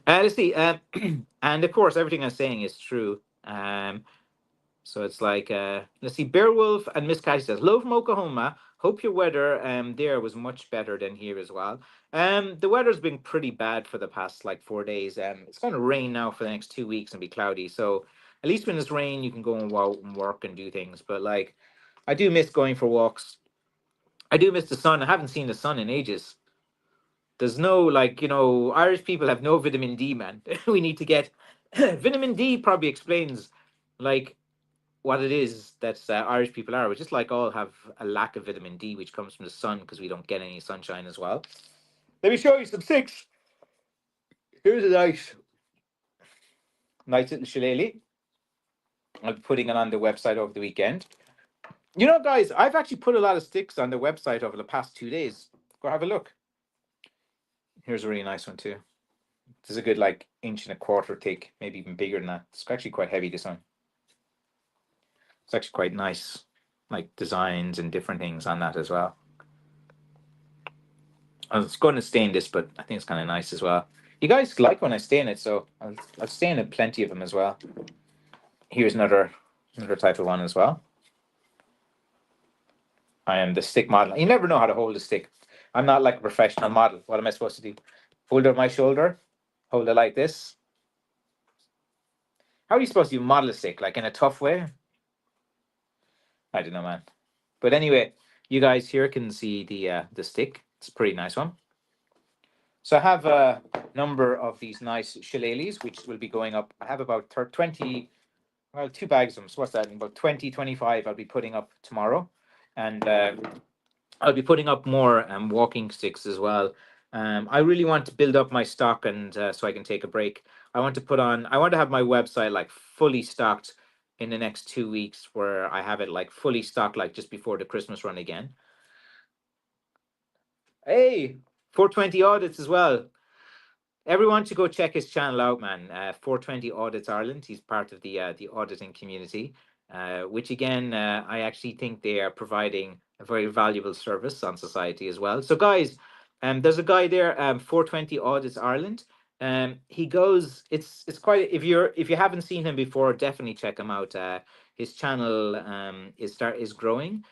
let's see. And of course, everything I'm saying is true. So it's like, let's see, Beowulf and Miss Cassie says, "Hello from Oklahoma. Hope your weather there was much better than here as well." The weather's been pretty bad for the past like 4 days. It's going to rain now for the next 2 weeks and be cloudy. So at least when it's rain, you can go and go out and work and do things. But like, I do miss going for walks. I do miss the sun. I haven't seen the sun in ages. There's no, like, Irish people have no vitamin D, man. We need to get vitamin D. Probably explains like what it is that Irish people are. We just like all have a lack of vitamin D, which comes from the sun because we don't get any sunshine as well. Let me show you some sticks. Here's a nice little shillelagh. I'll be putting it on the website over the weekend. Guys, I've actually put a lot of sticks on the website over the past 2 days. Go have a look. Here's a really nice one too. This is a good like inch and a quarter thick, maybe even bigger than that. It's actually quite heavy, this one. It's actually quite nice, like designs and different things on that as well. I was going to stain this, but I think it's kind of nice as well. You guys like when I stain it, so I'll stain it plenty of them as well. Here's another type of one as well. I am the stick model. You never know how to hold a stick. I'm not like a professional model. What am I supposed to do? Hold it on my shoulder, hold it like this. How are you supposed to model a stick? Like in a tough way? I don't know, man. But anyway, you guys here can see the stick. It's a pretty nice one. So I have a number of these nice shillelaghs, which will be going up. I have about 20, well, 2 bags of them. So what's that? About 20, 25 I'll be putting up tomorrow. And I'll be putting up more walking sticks as well. I really want to build up my stock and so I can take a break. I want to have my website like fully stocked in the next 2 weeks, where I have it like fully stocked, like just before the Christmas run again. Hey, 420 audits as well. Everyone should go check his channel out, man. 420 Audits Ireland. He's part of the auditing community, which again, I actually think they are providing a very valuable service on society as well. So, guys, there's a guy there, 420 Audits Ireland. He goes. It's quite. If you haven't seen him before, definitely check him out. His channel is growing.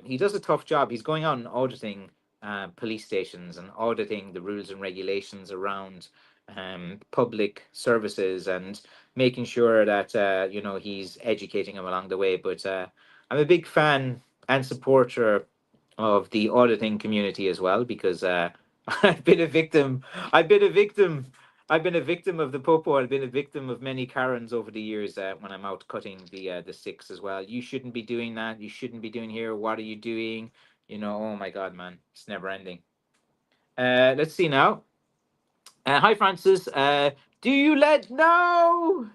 He does a tough job. He's going out and auditing police stations and auditing the rules and regulations around public services and making sure that he's educating them along the way. But I'm a big fan and supporter of the auditing community as well, because I've been a victim. I've been a victim. I've been a victim of the popo. I've been a victim of many Karens over the years when I'm out cutting the sticks as well. You shouldn't be doing that. You shouldn't be doing here. What are you doing? Oh my God, man, it's never ending. Let's see now. Hi, Francis. Do you let no?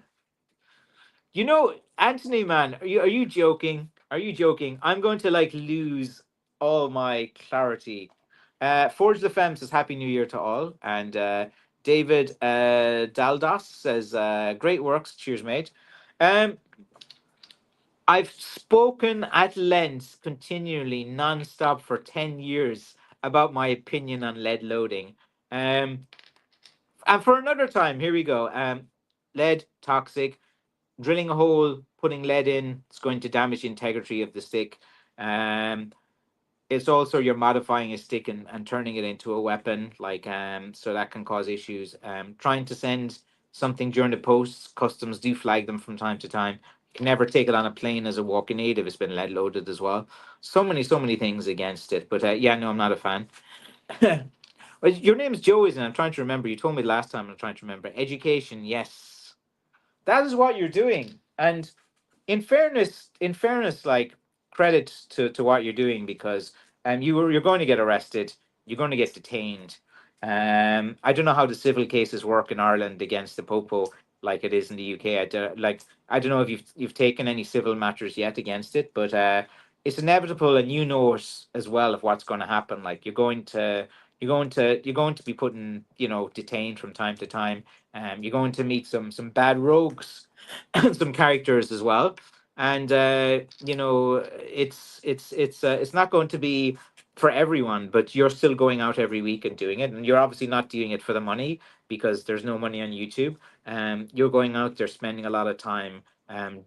Anthony, man, are you joking? Are you joking? I'm going to like lose all my clarity. Forge the Femme says Happy New Year to all, and David Daldas says great works. Cheers, mate. Um, I've spoken at length, continually, non-stop for 10 years about my opinion on lead loading. Um, and for another time, here we go. Lead, toxic. Drilling a hole, putting lead in, it's going to damage the integrity of the stick. Um, it's also you're modifying a stick and turning it into a weapon, like so that can cause issues. Trying to send something during the post, customs do flag them from time to time. You can never take it on a plane as a walking aid if it's been lead loaded as well. So many things against it. But yeah, no, I'm not a fan. Well, your name's Joe, isn't it? I'm trying to remember. You told me last time. I'm trying to remember. Education, yes, that is what you're doing. And in fairness, like, credit to what you're doing, because you're going to get arrested, you're going to get detained. I don't know how the civil cases work in Ireland against the popo like it is in the UK. I don't know if you've taken any civil matters yet against it, but it's inevitable, and as well of what's going to happen. Like, you're going to be putting, detained from time to time. You're going to meet some bad rogues, some characters as well. And it's not going to be for everyone, but you're still going out every week and doing it, and you're obviously not doing it for the money, because there's no money on YouTube. You're going out there spending a lot of time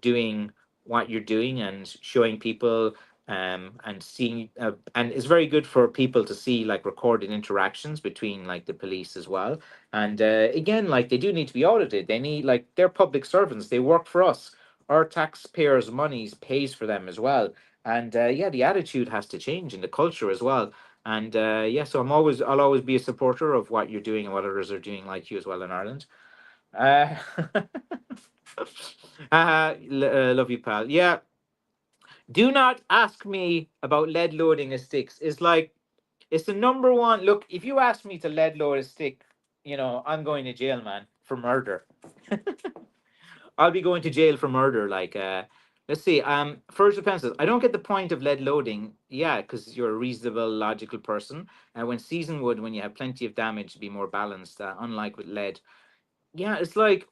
doing what you're doing and showing people, and seeing, and it's very good for people to see like recorded interactions between like the police as well. And again, like they do need to be audited. They need, like, they're public servants, they work for us, our taxpayers monies pays for them as well. And yeah, the attitude has to change in the culture as well. And yeah, so I'll always be a supporter of what you're doing and what others are doing like you as well in Ireland. uh, love you, pal. Yeah, do not ask me about lead loading a sticks. It's like, it's the number one. Look, if you ask me to lead load a stick, I'm going to jail, man, for murder. I'll be going to jail for murder. Like, let's see. First offenses. I don't get the point of lead loading. Yeah, because you're a reasonable, logical person. When seasoned wood, when you have plenty of damage, be more balanced. Unlike with lead. Yeah, it's like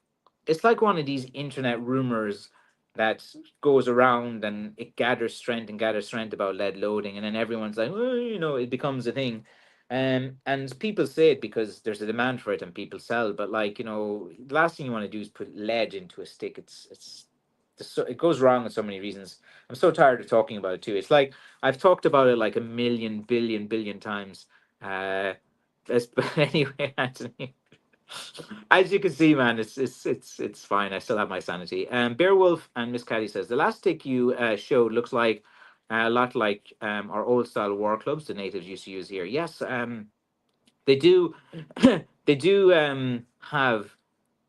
one of these internet rumors that goes around, and it gathers strength about lead loading, and then everyone's like, well, it becomes a thing. And people say it because there's a demand for it and people sell, but, like, the last thing you want to do is put lead into a stick. It goes wrong for so many reasons. I'm so tired of talking about it too. It's like I've talked about it like a million billion billion times. But anyway, Anthony, as you can see, man, it's fine. I still have my sanity. Beowulf and Miss Caddy says the last stick you showed looks like a lot like our old style war clubs the natives used to use here. Yes, they do. They do have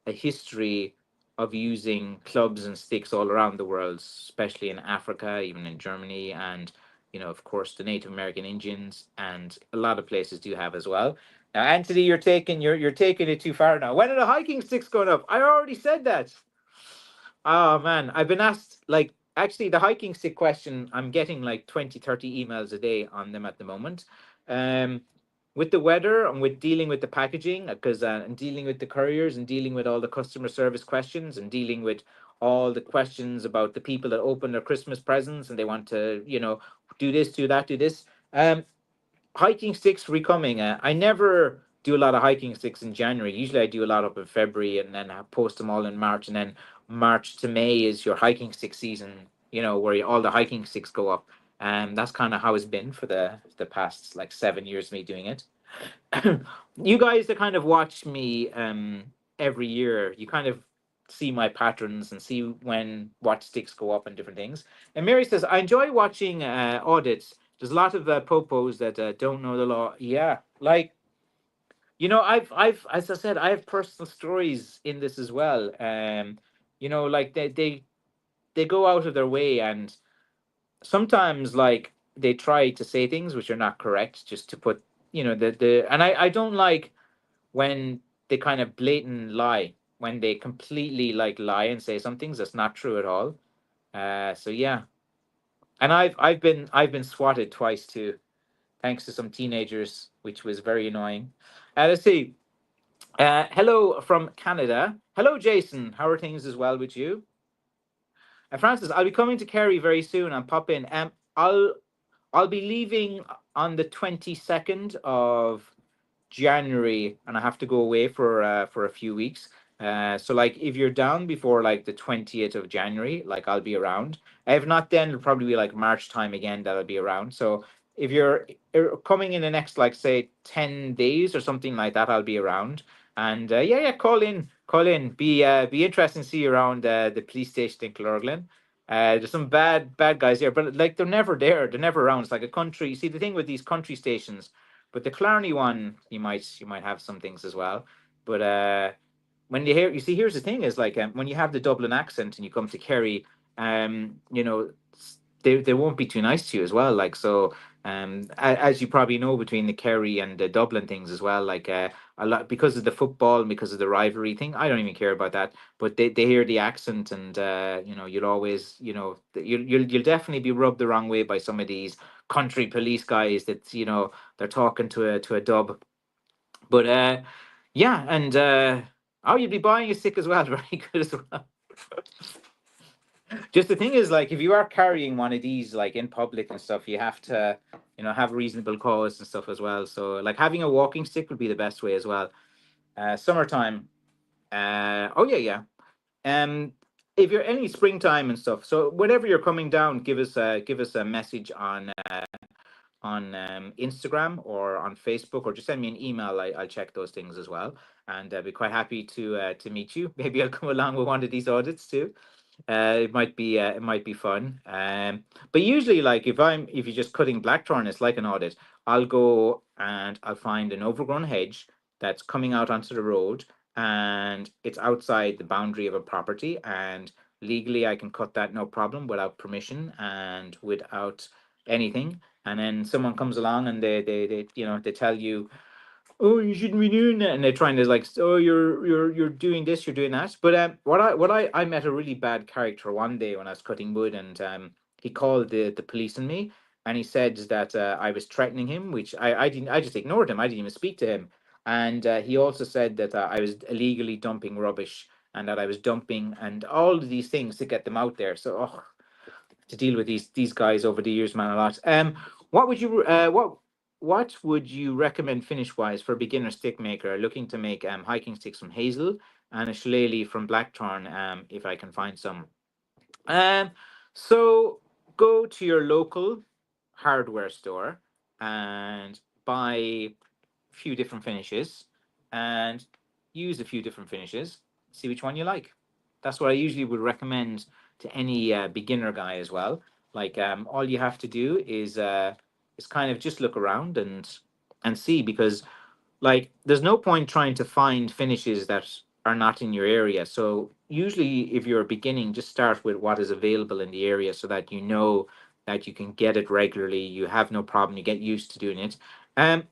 a history of using clubs and sticks all around the world, especially in Africa, even in Germany, and of course, the Native American Indians, and a lot of places do have as well. Now, Anthony, you're taking it too far now. When are the hiking sticks going up? I already said that. Oh man, I've been asked, like, actually the hiking stick question. I'm getting like 20, 30 emails a day on them at the moment. Um, with the weather and with dealing with the packaging, because and dealing with the couriers and dealing with all the customer service questions and dealing with all the questions about the people that open their Christmas presents and they want to, do this, do that, do this. Hiking sticks recoming. I never do a lot of hiking sticks in January. Usually, I do a lot up in February and then I post them all in March. And then March to May is your hiking stick season. Where all the hiking sticks go up. That's kind of how it's been for the past like 7 years. Me doing it. You guys that kind of watch me every year, you kind of see my patterns and see when what sticks go up and different things. And Mary says, I enjoy watching audits. There's a lot of popos that don't know the law. Yeah, like, I've as I said, I have personal stories in this as well. Like they go out of their way, and sometimes, like, they try to say things which are not correct just to put, the and I don't like when they kind of blatant lie, when they completely like lie and say some things that's not true at all. So yeah, and I've been swatted twice too, thanks to some teenagers, which was very annoying. Let's see. Hello from Canada. Hello, Jason. How are things as well with you? Francis, I'll be coming to Kerry very soon. I'll pop in. I'll be leaving on the 22nd of January, and I have to go away for a few weeks. So, like, if you're down before like the 20th of January, like, I'll be around. If not, then it'll probably be like March time again that I'll be around. So if you're coming in the next, like, say 10 days or something like that, I'll be around. And yeah, yeah, call in. Be interesting to see you around the police station in Clorglen. There's some bad guys here, but like they're never there. They're never around. It's like a country. You see, the thing with these country stations, but the Clarny one, you might have some things as well. But when you see, here's the thing: is like when you have the Dublin accent and you come to Kerry, they won't be too nice to you as well. Like, so, as you probably know, between the Kerry and the Dublin things as well, like a lot because of the football and because of the rivalry thing. I don't even care about that, but they hear the accent, and you'll always, you'll definitely be rubbed the wrong way by some of these country police guys that they're talking to a dub. But yeah, and oh, you'd be buying a stick as well. Very good as well. Just the thing is, like, if you are carrying one of these, like, in public and stuff, you have to, have reasonable cause and stuff as well. So, like, having a walking stick would be the best way as well. Summertime. Oh yeah, yeah. if you're any springtime and stuff, so whenever you're coming down, give us a message on Instagram or on Facebook, or just send me an email. I'll check those things as well, and I'd be quite happy to meet you. Maybe I'll come along with one of these audits too. It might be fun. But usually, like if you're just cutting blackthorn, it's like an audit. I'll go and I'll find an overgrown hedge that's coming out onto the road, and it's outside the boundary of a property, and legally I can cut that no problem without permission and without anything. And then someone comes along and they they tell you, oh, you shouldn't be doing that, and they're trying to like, oh, you're doing this, you're doing that. But I met a really bad character one day when I was cutting wood, and he called the police on me, and he said that I was threatening him, which I didn't. I just ignored him. I didn't even speak to him, and he also said that I was illegally dumping rubbish, and that I was dumping and all of these things to get them out there. So oh, to deal with these guys over the years, man, a lot. What would you what would you recommend finish wise for a beginner stick maker looking to make hiking sticks from hazel and a shillelagh from blackthorn? If I can find some. Um, so go to your local hardware store and buy few different finishes and use a few different finishes, see which one you like. That's what I usually would recommend to any beginner guy as well. Like all you have to do is kind of just look around and see, because like there's no point trying to find finishes that are not in your area. So usually if you're beginning, just start with what is available in the area so that you know that you can get it regularly, you have no problem, you get used to doing it.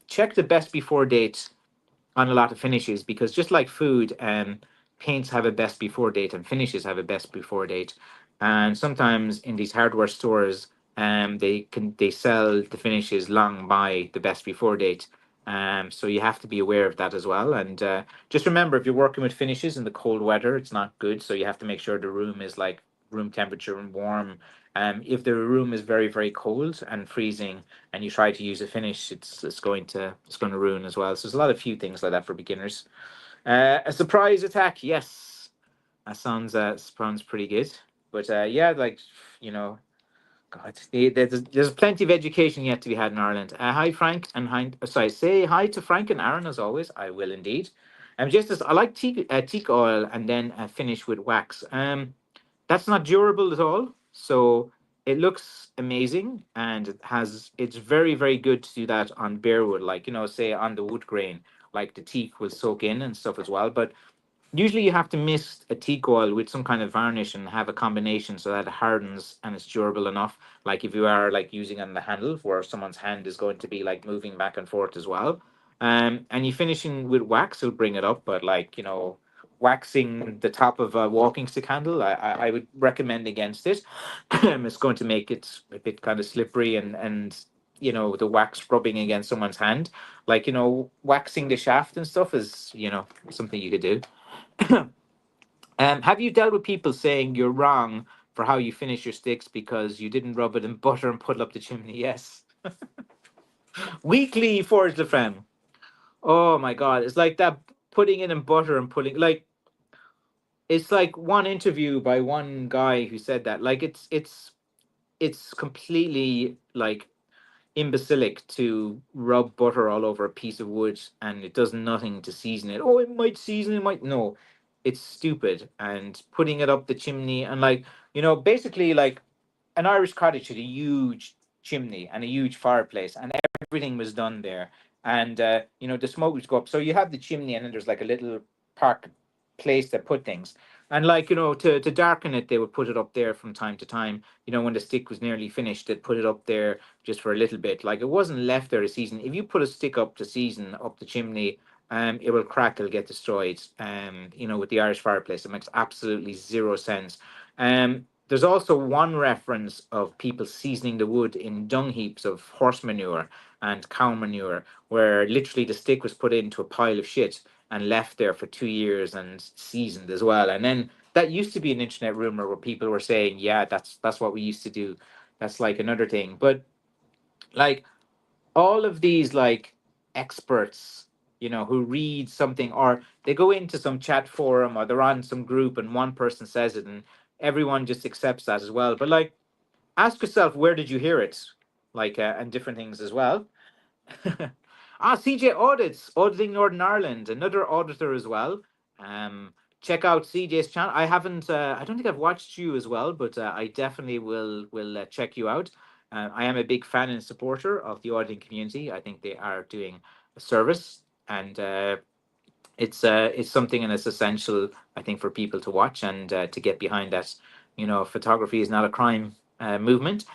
Check the best before date on a lot of finishes, because just like food, paints have a best before date and finishes have a best before date. And sometimes in these hardware stores, they sell the finishes long by the best before date. So you have to be aware of that as well. And just remember, if you're working with finishes in the cold weather, it's not good. So you have to make sure the room is like room temperature and warm. If the room is very, very cold and freezing, and you try to use a finish, it's going to ruin as well. So there's a lot of few things like that for beginners. A surprise attack, yes, that sounds pretty good. But yeah, like you know, God, there's plenty of education yet to be had in Ireland. Hi, Frank, and hi. Sorry, say hi to Frank and Aaron as always. I will indeed. Just as I like teak oil, and then finish with wax. That's not durable at all. So it looks amazing, and it's very, very good to do that on bare wood, like say on the wood grain, like the teak will soak in and stuff as well. But usually you have to mist a teak oil with some kind of varnish and have a combination so that it hardens and it's durable enough. Like if you are like using on the handle where someone's hand is going to be like moving back and forth as well. And you finishing with wax will bring it up, but like, waxing the top of a walking stick handle, I would recommend against it. It's going to make it a bit kind of slippery, and the wax rubbing against someone's hand, like waxing the shaft and stuff is something you could do. Have you dealt with people saying you're wrong for how you finish your sticks because you didn't rub it in butter and put it up the chimney? Yes. Weekly Forge the Femme. Oh my God. It's like that, putting it in butter and putting, like, it's like one interview by one guy who said that. Like, it's completely like imbecilic to rub butter all over a piece of wood and it does nothing to season it. Oh, it might season, it might. No, it's stupid. And putting it up the chimney, and like, basically like an Irish cottage had a huge chimney and a huge fireplace, and everything was done there. And the smoke would go up. So you have the chimney, and then there's like a little park place that put things. And like, to darken it, they would put it up there from time to time. When the stick was nearly finished, they'd put it up there just for a little bit. Like, it wasn't left there to season. If you put a stick up to season up the chimney, it will crack, it'll get destroyed. With the Irish fireplace, it makes absolutely zero sense. There's also one reference of people seasoning the wood in dung heaps of horse manure and cow manure, where literally the stick was put into a pile of shit and left there for 2 years and seasoned as well. And then that used to be an internet rumor where people were saying, yeah, that's what we used to do. That's like another thing. But like all of these like experts, who read something, or they go into some chat forum, or they're on some group and one person says it, and everyone just accepts that as well. But like, ask yourself, where did you hear it? Like, and different things as well. CJ audits, auditing Northern Ireland, another auditor as well. Um, Check out CJ's channel. I haven't, I don't think I've watched you as well, but I definitely will check you out. I am a big fan and supporter of the auditing community. I think they are doing a service, and it's something, and it's essential, I think, for people to watch and to get behind that. You know, photography is not a crime movement.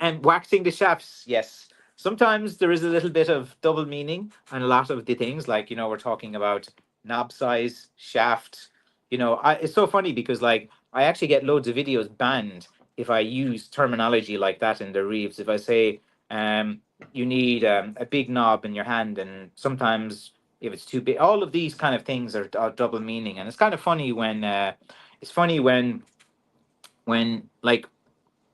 And waxing the shafts, yes. Sometimes there is a little bit of double meaning, and a lot of the things, like, we're talking about knob size, shaft. It's so funny because, like, I actually get loads of videos banned if I use terminology like that in the reeves. If I say, you need a big knob in your hand, and sometimes if it's too big, all of these kind of things are double meaning. And it's kind of funny when it's funny when like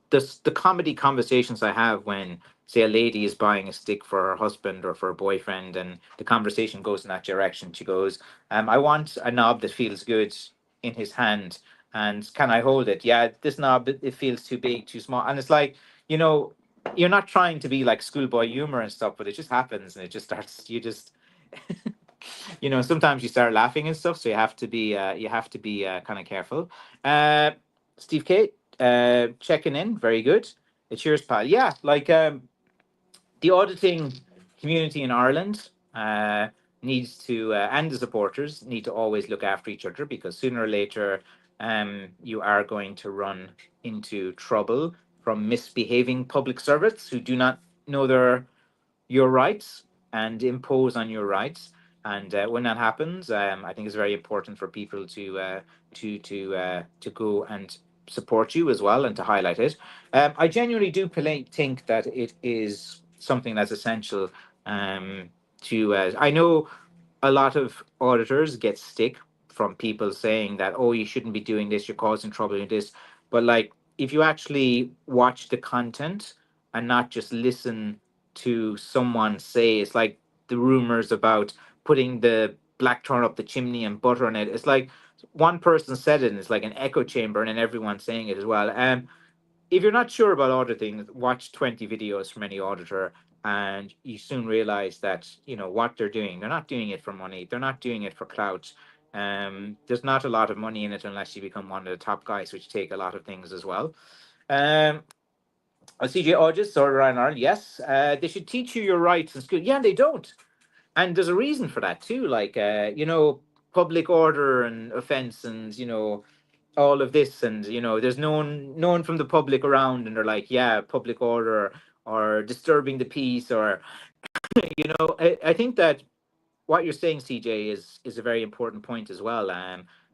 the comedy conversations I have when, say, a lady is buying a stick for her husband or for a boyfriend, and the conversation goes in that direction. She goes, I want a knob that feels good in his hand, and can I hold it? Yeah, this knob, it feels too big, too small. And it's like, you know you're not trying to be like schoolboy humor and stuff, but it just happens, and it just starts, you just sometimes you start laughing and stuff, so you have to be kind of careful. uh Steve K, checking in, very good. Cheers, pal. Yeah, like, the auditing community in Ireland needs to, and the supporters need to always look after each other, because sooner or later, you are going to run into trouble from misbehaving public servants who do not know your rights and impose on your rights. And when that happens, I think it's very important for people to go and support you as well, and to highlight it. I genuinely do think that it is something that's essential. I know a lot of auditors get stick from people saying that, oh, you shouldn't be doing this, you're causing trouble in this. But like, if you actually watch the content and not just listen to someone say, it's like the rumors about putting the black turnip up the chimney and butter on it. It's like one person said it, and it's like an echo chamber, and then everyone's saying it as well. If you're not sure about auditing, watch 20 videos from any auditor, and you soon realize that, what they're doing. They're not doing it for money. They're not doing it for clout. There's not a lot of money in it unless you become one of the top guys, which take a lot of things as well. Um, CJ August or Ryan Ireland, yes, they should teach you your rights in school. Yeah, they don't, and there's a reason for that too. Like, public order and offense, and all of this, and there's no one from the public around, and they're like, yeah, public order or disturbing the peace, or I think that what you're saying, CJ, is a very important point as well.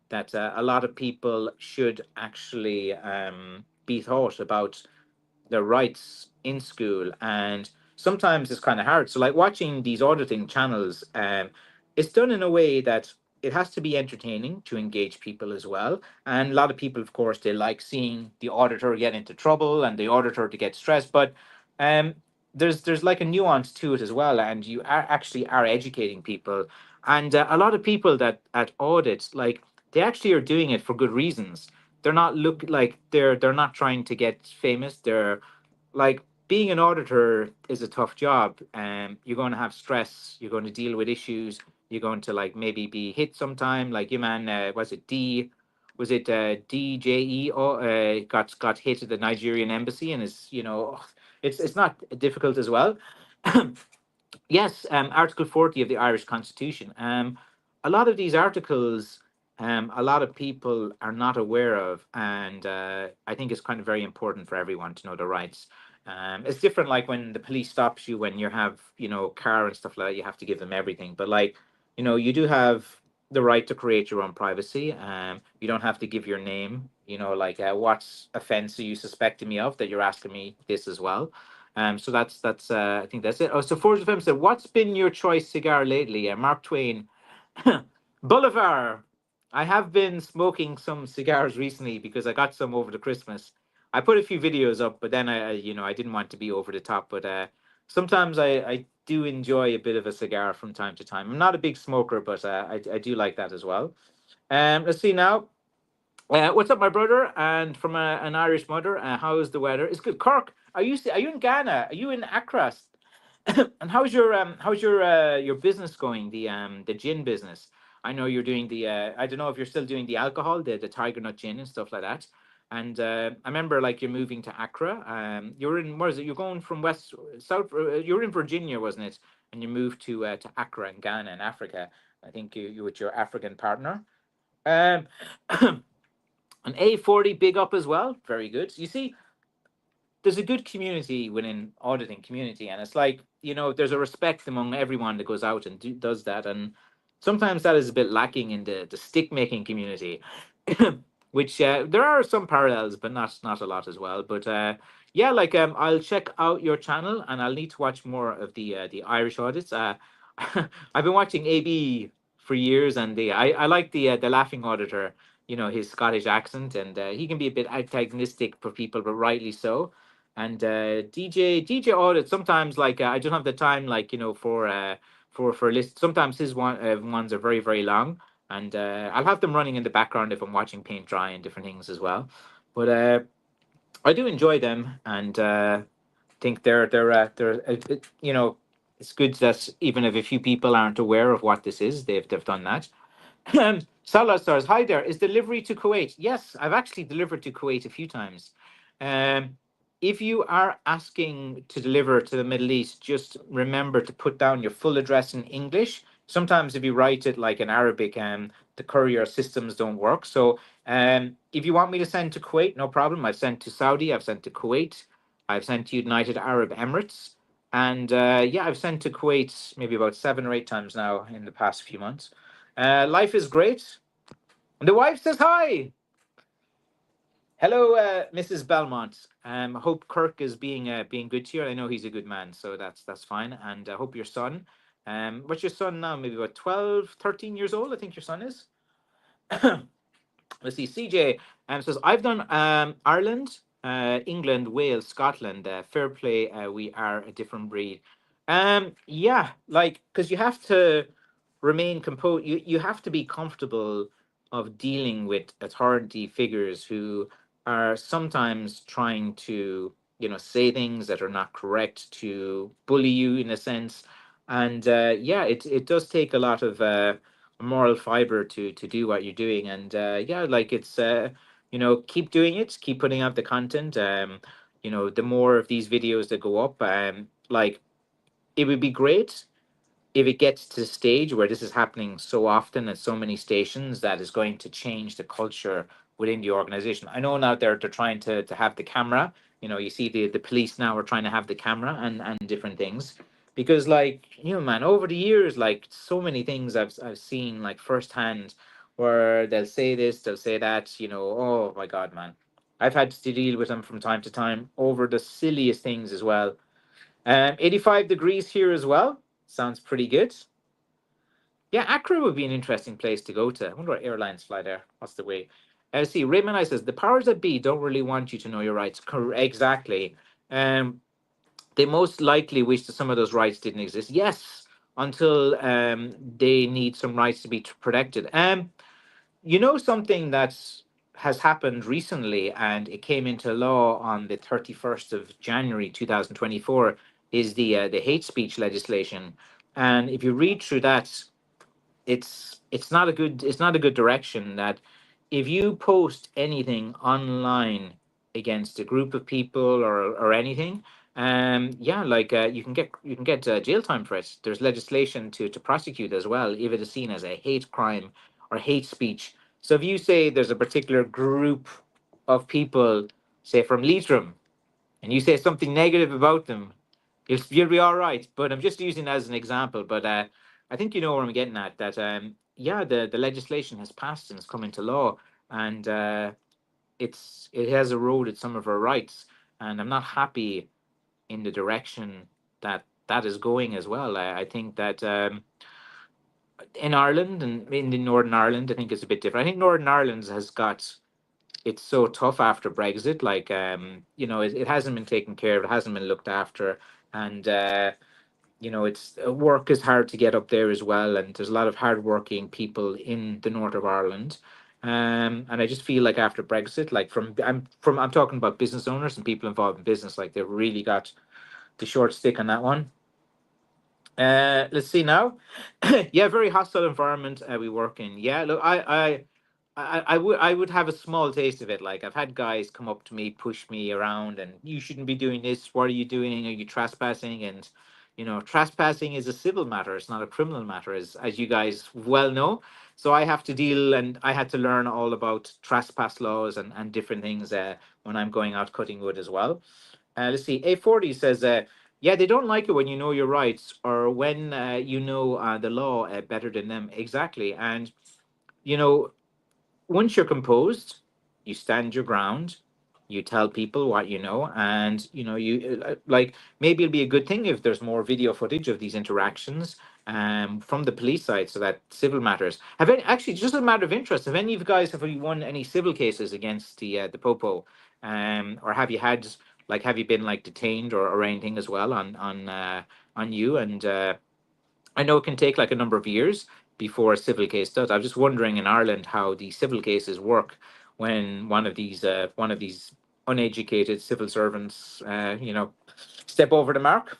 That a lot of people should actually be taught about their rights in school, and sometimes it's kind of hard. So, like, watching these auditing channels, it's done in a way that it has to be entertaining to engage people as well. And a lot of people, of course, they like seeing the auditor get into trouble and the auditor to get stressed. But um there's like a nuance to it as well, and you are educating people. And a lot of people that at audits, like, they actually are doing it for good reasons. They're not look like they're not trying to get famous. They're like, being an auditor is a tough job. You're going to have stress. You're going to deal with issues. You're going to, like, maybe be hit sometime. Like, your man, was it DJE? Got hit at the Nigerian embassy, and is, it's not difficult as well. Yes, Article 40 of the Irish Constitution. A lot of these articles, a lot of people are not aware of, and I think it's kind of very important for everyone to know their rights. It's different, like when the police stops you when you have, car and stuff like that. You have to give them everything, but, like, you do have the right to create your own privacy. You don't have to give your name. Like, what offense are you suspecting me of that you're asking me this as well? So that's I think that's it. Oh, so Forge FM said, "What's been your choice cigar lately?" Mark Twain, Bolivar. I have been smoking some cigars recently because I got some over the Christmas. I put a few videos up, but then I didn't want to be over the top. But sometimes I do enjoy a bit of a cigar from time to time. I'm not a big smoker, but I do like that as well. Let's see now. What's up, my brother? And from an Irish mother, how is the weather? It's good. Cork, are you in Ghana? Are you in Accra? And how's your business going? The gin business. I know you're doing the I don't know if you're still doing the alcohol, the tiger nut gin and stuff like that. And I remember like you're moving to Accra. You're in where is it? You're going from west south. You were in Virginia, wasn't it? And you moved to Accra in Ghana in Africa. I think you with your African partner. Um, an A40 big up as well. Very good. You see, there's a good community within auditing community, and it's like there's a respect among everyone that goes out and does that, and sometimes that is a bit lacking in the stick making community. Which there are some parallels, but not a lot as well. But yeah, like I'll check out your channel, and I'll need to watch more of the Irish audits. I've been watching AB for years, and I like the laughing auditor. His Scottish accent, and he can be a bit antagonistic for people, but rightly so. And DJ audit sometimes, like I don't have the time, like for a list. Sometimes his ones are very very long, and I'll have them running in the background if I'm watching paint dry and different things as well. But I do enjoy them, and think it's good that even if a few people aren't aware of what this is, they've done that. Salah stars, hi there. Is delivery to Kuwait? Yes, I've actually delivered to Kuwait a few times. Um, if you are asking to deliver to the Middle East, just remember to put down your full address in English. Sometimes if you write it like in Arabic, the courier systems don't work. So if you want me to send to Kuwait, no problem. I've sent to Saudi, I've sent to Kuwait, I've sent to United Arab Emirates. And yeah, I've sent to Kuwait maybe about 7 or 8 times now in the past few months. Life is great. And the wife says hi. Hello, Mrs. Belmont. I hope Kirk is being good to you. I know he's a good man, so that's fine. And I hope your son, what's your son now? Maybe about 12, 13 years old, I think your son is. Let's see. CJ says, I've done Ireland, England, Wales, Scotland. Fair play. We are a different breed. Yeah, like because you have to remain composed. You have to be comfortable of dealing with authority figures who are sometimes trying to say things that are not correct, to bully you in a sense. And yeah, it does take a lot of moral fiber to do what you're doing. And yeah, like it's keep doing it, keep putting out the content. The more of these videos that go up, like it would be great if it gets to the stage where this is happening so often at so many stations that is going to change the culture within the organization. I know now they're trying to have the camera. You see the police now are trying to have the camera and different things. Because like, man, over the years, like so many things I've seen like firsthand where they'll say this, they'll say that, oh my God, man. I've had to deal with them from time to time over the silliest things as well. 85 degrees here as well. Sounds pretty good. Yeah, Accra would be an interesting place to go to. I wonder what airlines fly there. What's the way? See, Raymond I says the powers that be don't really want you to know your rights. Exactly. Um, they most likely wish that some of those rights didn't exist. Yes, until they need some rights to be protected. Something that's has happened recently, and it came into law on the 31st of January 2024, is the hate speech legislation. And if you read through that, it's not a good direction. That if you post anything online against a group of people or anything, yeah, like you can get jail time for it. There's legislation to prosecute as well if it is seen as a hate crime or hate speech. So if you say there's a particular group of people, say from Leitrim, and you say something negative about them, you'll be all right. But I'm just using that as an example. But I think you know where I'm getting at. That yeah, the legislation has passed and it's come into law, and it has eroded some of our rights, and I'm not happy in the direction that is going as well. I think that in Ireland and in the Northern Ireland, I think it's a bit different. I think Northern Ireland has got it's so tough after Brexit. Like it hasn't been taken care of, it hasn't been looked after, and it's work is hard to get up there as well, and there's a lot of hardworking people in the north of Ireland. And I just feel like after Brexit, like I'm talking about business owners and people involved in business, like they've really got the short stick on that one. Let's see now. Yeah, very hostile environment we work in. Yeah, look, I would have a small taste of it. Like I've had guys come up to me, push me around, and you shouldn't be doing this. What are you doing? Are you trespassing? And trespassing is a civil matter. It's not a criminal matter, as you guys well know. So I have to deal, and I had to learn all about trespass laws and different things when I'm going out cutting wood as well. Let's see. A40 says, yeah, they don't like it when you know your rights or when you know the law better than them. Exactly. And, you know, once you're composed, you stand your ground, you tell people what you know, and you like maybe it'll be a good thing if there's more video footage of these interactions from the police side, so that civil matters. Have any actually just a matter of interest? Have any of you guys have you won any civil cases against the popo, or have you had have you been like detained or anything as well on you and I know it can take like a number of years before a civil case does. I was just wondering in Ireland how the civil cases work when one of these uneducated civil servants, step over the mark.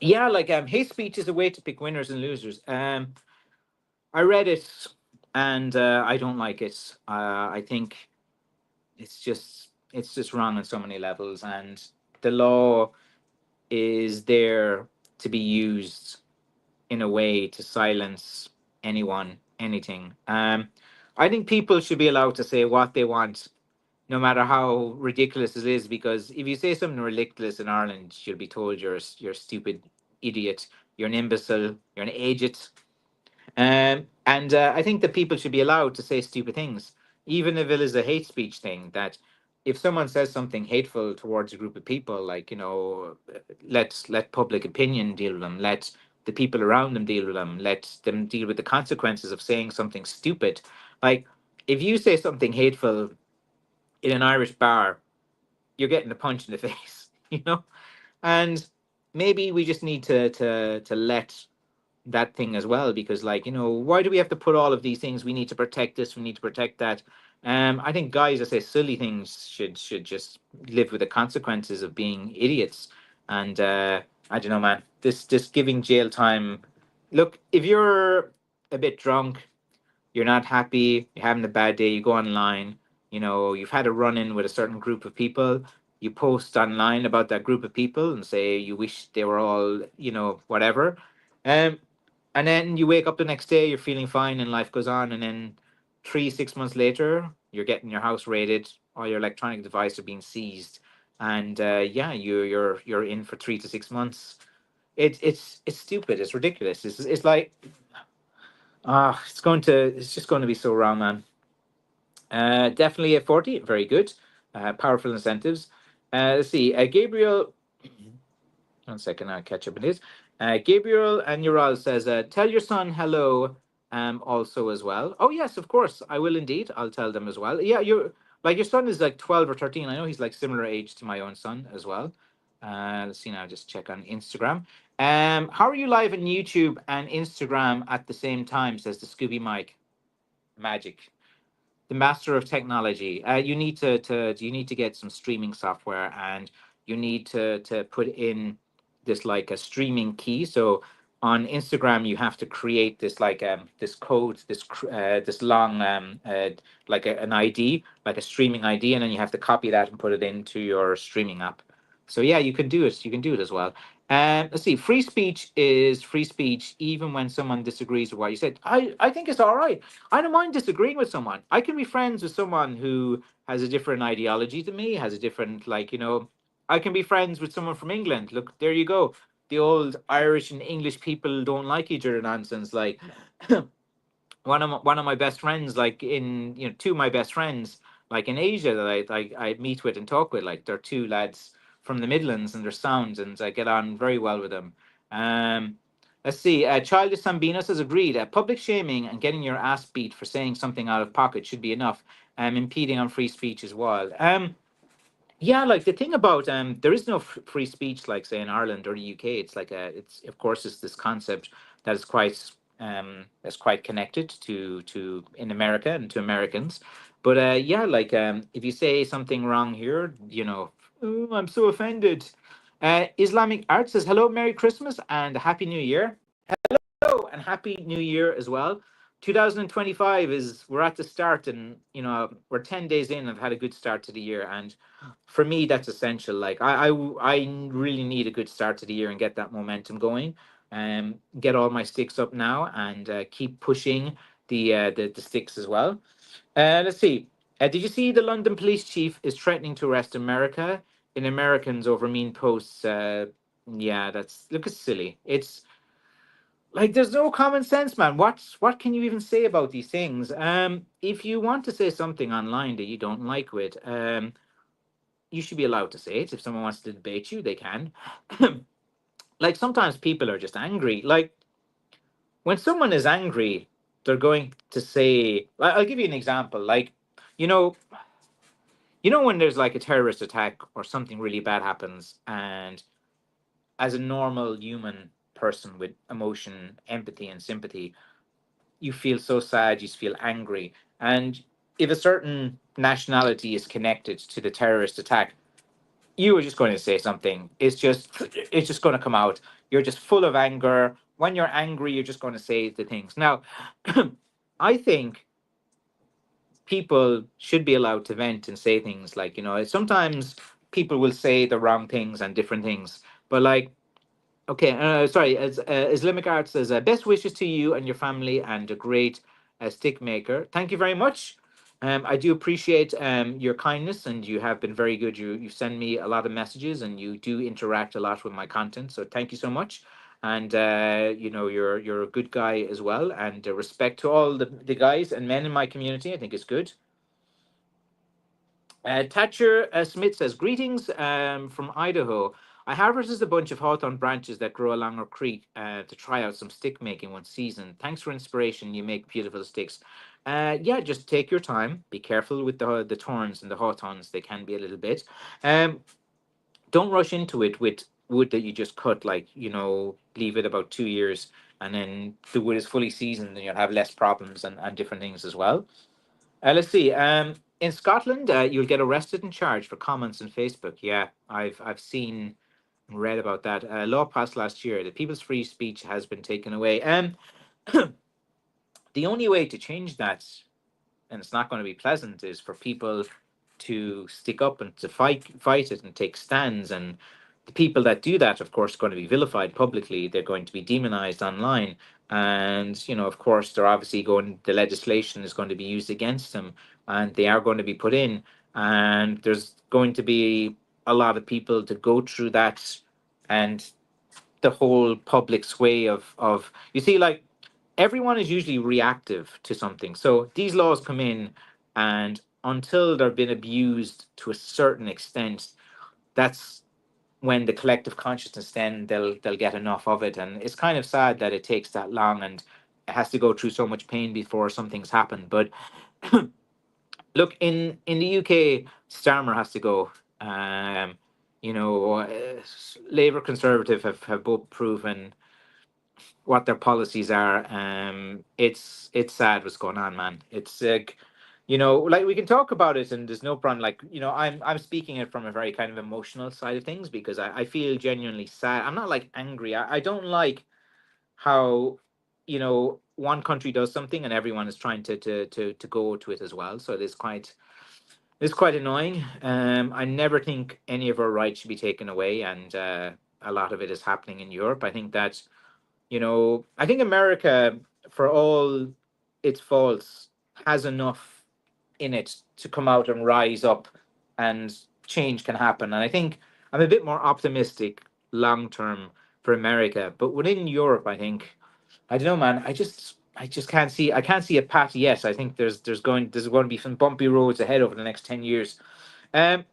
Yeah, like hate speech is a way to pick winners and losers. I read it and I don't like it. I think it's just wrong on so many levels, and the law is there to be used in a way to silence anyone, anything. I think people should be allowed to say what they want, no matter how ridiculous it is. Because if you say something ridiculous in Ireland, you'll be told you're a stupid idiot, you're an imbecile, you're an agent. And I think that people should be allowed to say stupid things, even if it is a hate speech thing. That if someone says something hateful towards a group of people, like let public opinion deal with them. Let the people around them deal with them. Let them deal with the consequences of saying something stupid. Like if you say something hateful in an Irish bar, you're getting a punch in the face. And maybe we just need to let that thing as well, because why do we have to put all of these things? We need to protect this, we need to protect that. I think guys that say silly things should just live with the consequences of being idiots. And I don't know, man, this giving jail time. Look, if you're a bit drunk, you're not happy, you're having a bad day, you go online, you've had a run in with a certain group of people, you post online about that group of people and say you wish they were all, whatever. Um, and then you wake up the next day, you're feeling fine and life goes on. And then 6 months later, you're getting your house raided, all your electronic devices are being seized. And yeah, you're in for 3 to 6 months. It's stupid. It's ridiculous. It's like it's just going to be so wrong, man. Definitely a 40. Very good. Powerful incentives. Let's see. Gabriel, 1 second, I'll catch up with this. Gabriel and Ural says, tell your son hello also as well. Oh, yes, of course. I will indeed. I'll tell them as well. Yeah, your son is like 12 or 13. I know he's like similar age to my own son as well. Let's see now, just check on Instagram. How are you live on YouTube and Instagram at the same time, says the Scooby Mike. Magic. The master of technology. You need to get some streaming software, and you need to put in this like a streaming key. So on Instagram, you have to create this this code, this long an ID, like a streaming ID, and then you have to copy that and put it into your streaming app. So yeah, you can do it. You can do it as well. Let's see. Free speech is free speech, even when someone disagrees with what you said. I think it's all right. I don't mind disagreeing with someone. I can be friends with someone who has a different ideology than me, has a different, I can be friends with someone from England. Look, there you go. The old Irish and English people don't like each other nonsense. Like, one of my best friends, like two of my best friends, like in Asia that I meet with and talk with, like they're two lads from the Midlands and they're sound and I get on very well with them. Um, let's see. Childish Sambino says agreed. Public shaming and getting your ass beat for saying something out of pocket should be enough. Impeding on free speech as well. Yeah, like the thing about there is no free speech like say in Ireland or the UK. It's of course it's this concept that is quite that's quite connected to in America and to Americans. But yeah, like if you say something wrong here, "Oh, I'm so offended." Islamic Art says, "Hello, Merry Christmas and Happy New Year." Hello and Happy New Year as well. 2025 is we're at the start, and we're 10 days in. I've had a good start to the year, and for me that's essential. Like I really need a good start to the year and get that momentum going. Get all my sticks up now and keep pushing the sticks as well. Let's see. Did you see the London police chief is threatening to arrest America in Americans over mean posts? Yeah, that's look, it's silly. It's like there's no common sense, man. What can you even say about these things? If you want to say something online that you don't like with, you should be allowed to say it. If someone wants to debate you, they can. Like sometimes people are just angry. Like when someone is angry, they're going to say. I'll give you an example. Like, you know, when there's like a terrorist attack or something really bad happens, and as a normal human person with emotion, empathy, and sympathy, you feel so sad, you feel angry. And if a certain nationality is connected to the terrorist attack, you are just going to say something. It's just going to come out. You're just full of anger. When you're angry, you're just going to say the things. Now, I think people should be allowed to vent and say things like, sometimes people will say the wrong things and different things. But like, okay, sorry. As Islamic Art says, best wishes to you and your family, and a great stick maker. Thank you very much. I do appreciate your kindness, and you have been very good. You send me a lot of messages, and you do interact a lot with my content. So thank you so much. And you're a good guy as well. And respect to all the guys and men in my community. I think it's good. Thatcher Smith says, greetings from Idaho. I harvested a bunch of hawthorn branches that grow along our creek to try out some stick making one season. Thanks for inspiration. You make beautiful sticks. Yeah, just take your time. Be careful with the thorns and the hawthorns. They can be a little bit. Um, don't rush into it with wood that you just cut. Like, leave it about 2 years, and then the wood is fully seasoned, and you'll have less problems and different things as well. Let's see. In Scotland, you'll get arrested and charged for comments on Facebook. Yeah, I've seen and read about that. Law passed last year. The people's free speech has been taken away. The only way to change that, and it's not going to be pleasant, is for people to stick up and to fight it and take stands. And the people that do that, of course, are going to be vilified publicly. They're going to be demonized online. And, of course, they're obviously the legislation is going to be used against them, and they are going to be put in. And there's going to be a lot of people to go through that, and the whole public sway of you see, like, everyone is usually reactive to something. So these laws come in, and until they've been abused to a certain extent, that's when the collective consciousness, then they'll get enough of it. And it's kind of sad that it takes that long, and it has to go through so much pain before something's happened. But look, in the UK, Starmer has to go. Labour Conservative have both proven what their policies are. It's sad what's going on, man. It's like, like we can talk about it, and there's no problem. Like, I'm speaking it from a very kind of emotional side of things, because I feel genuinely sad. I'm not like angry. I don't like how, one country does something and everyone is trying to go to it as well. So it's quite annoying. I never think any of our rights should be taken away, and a lot of it is happening in Europe. I think America, for all its faults, has enough in it to come out and rise up, and change can happen. And I think I'm a bit more optimistic long term for America. But within Europe, I think, I don't know, man. I just can't see a path yet. I think there's going to be some bumpy roads ahead over the next 10 years. Um,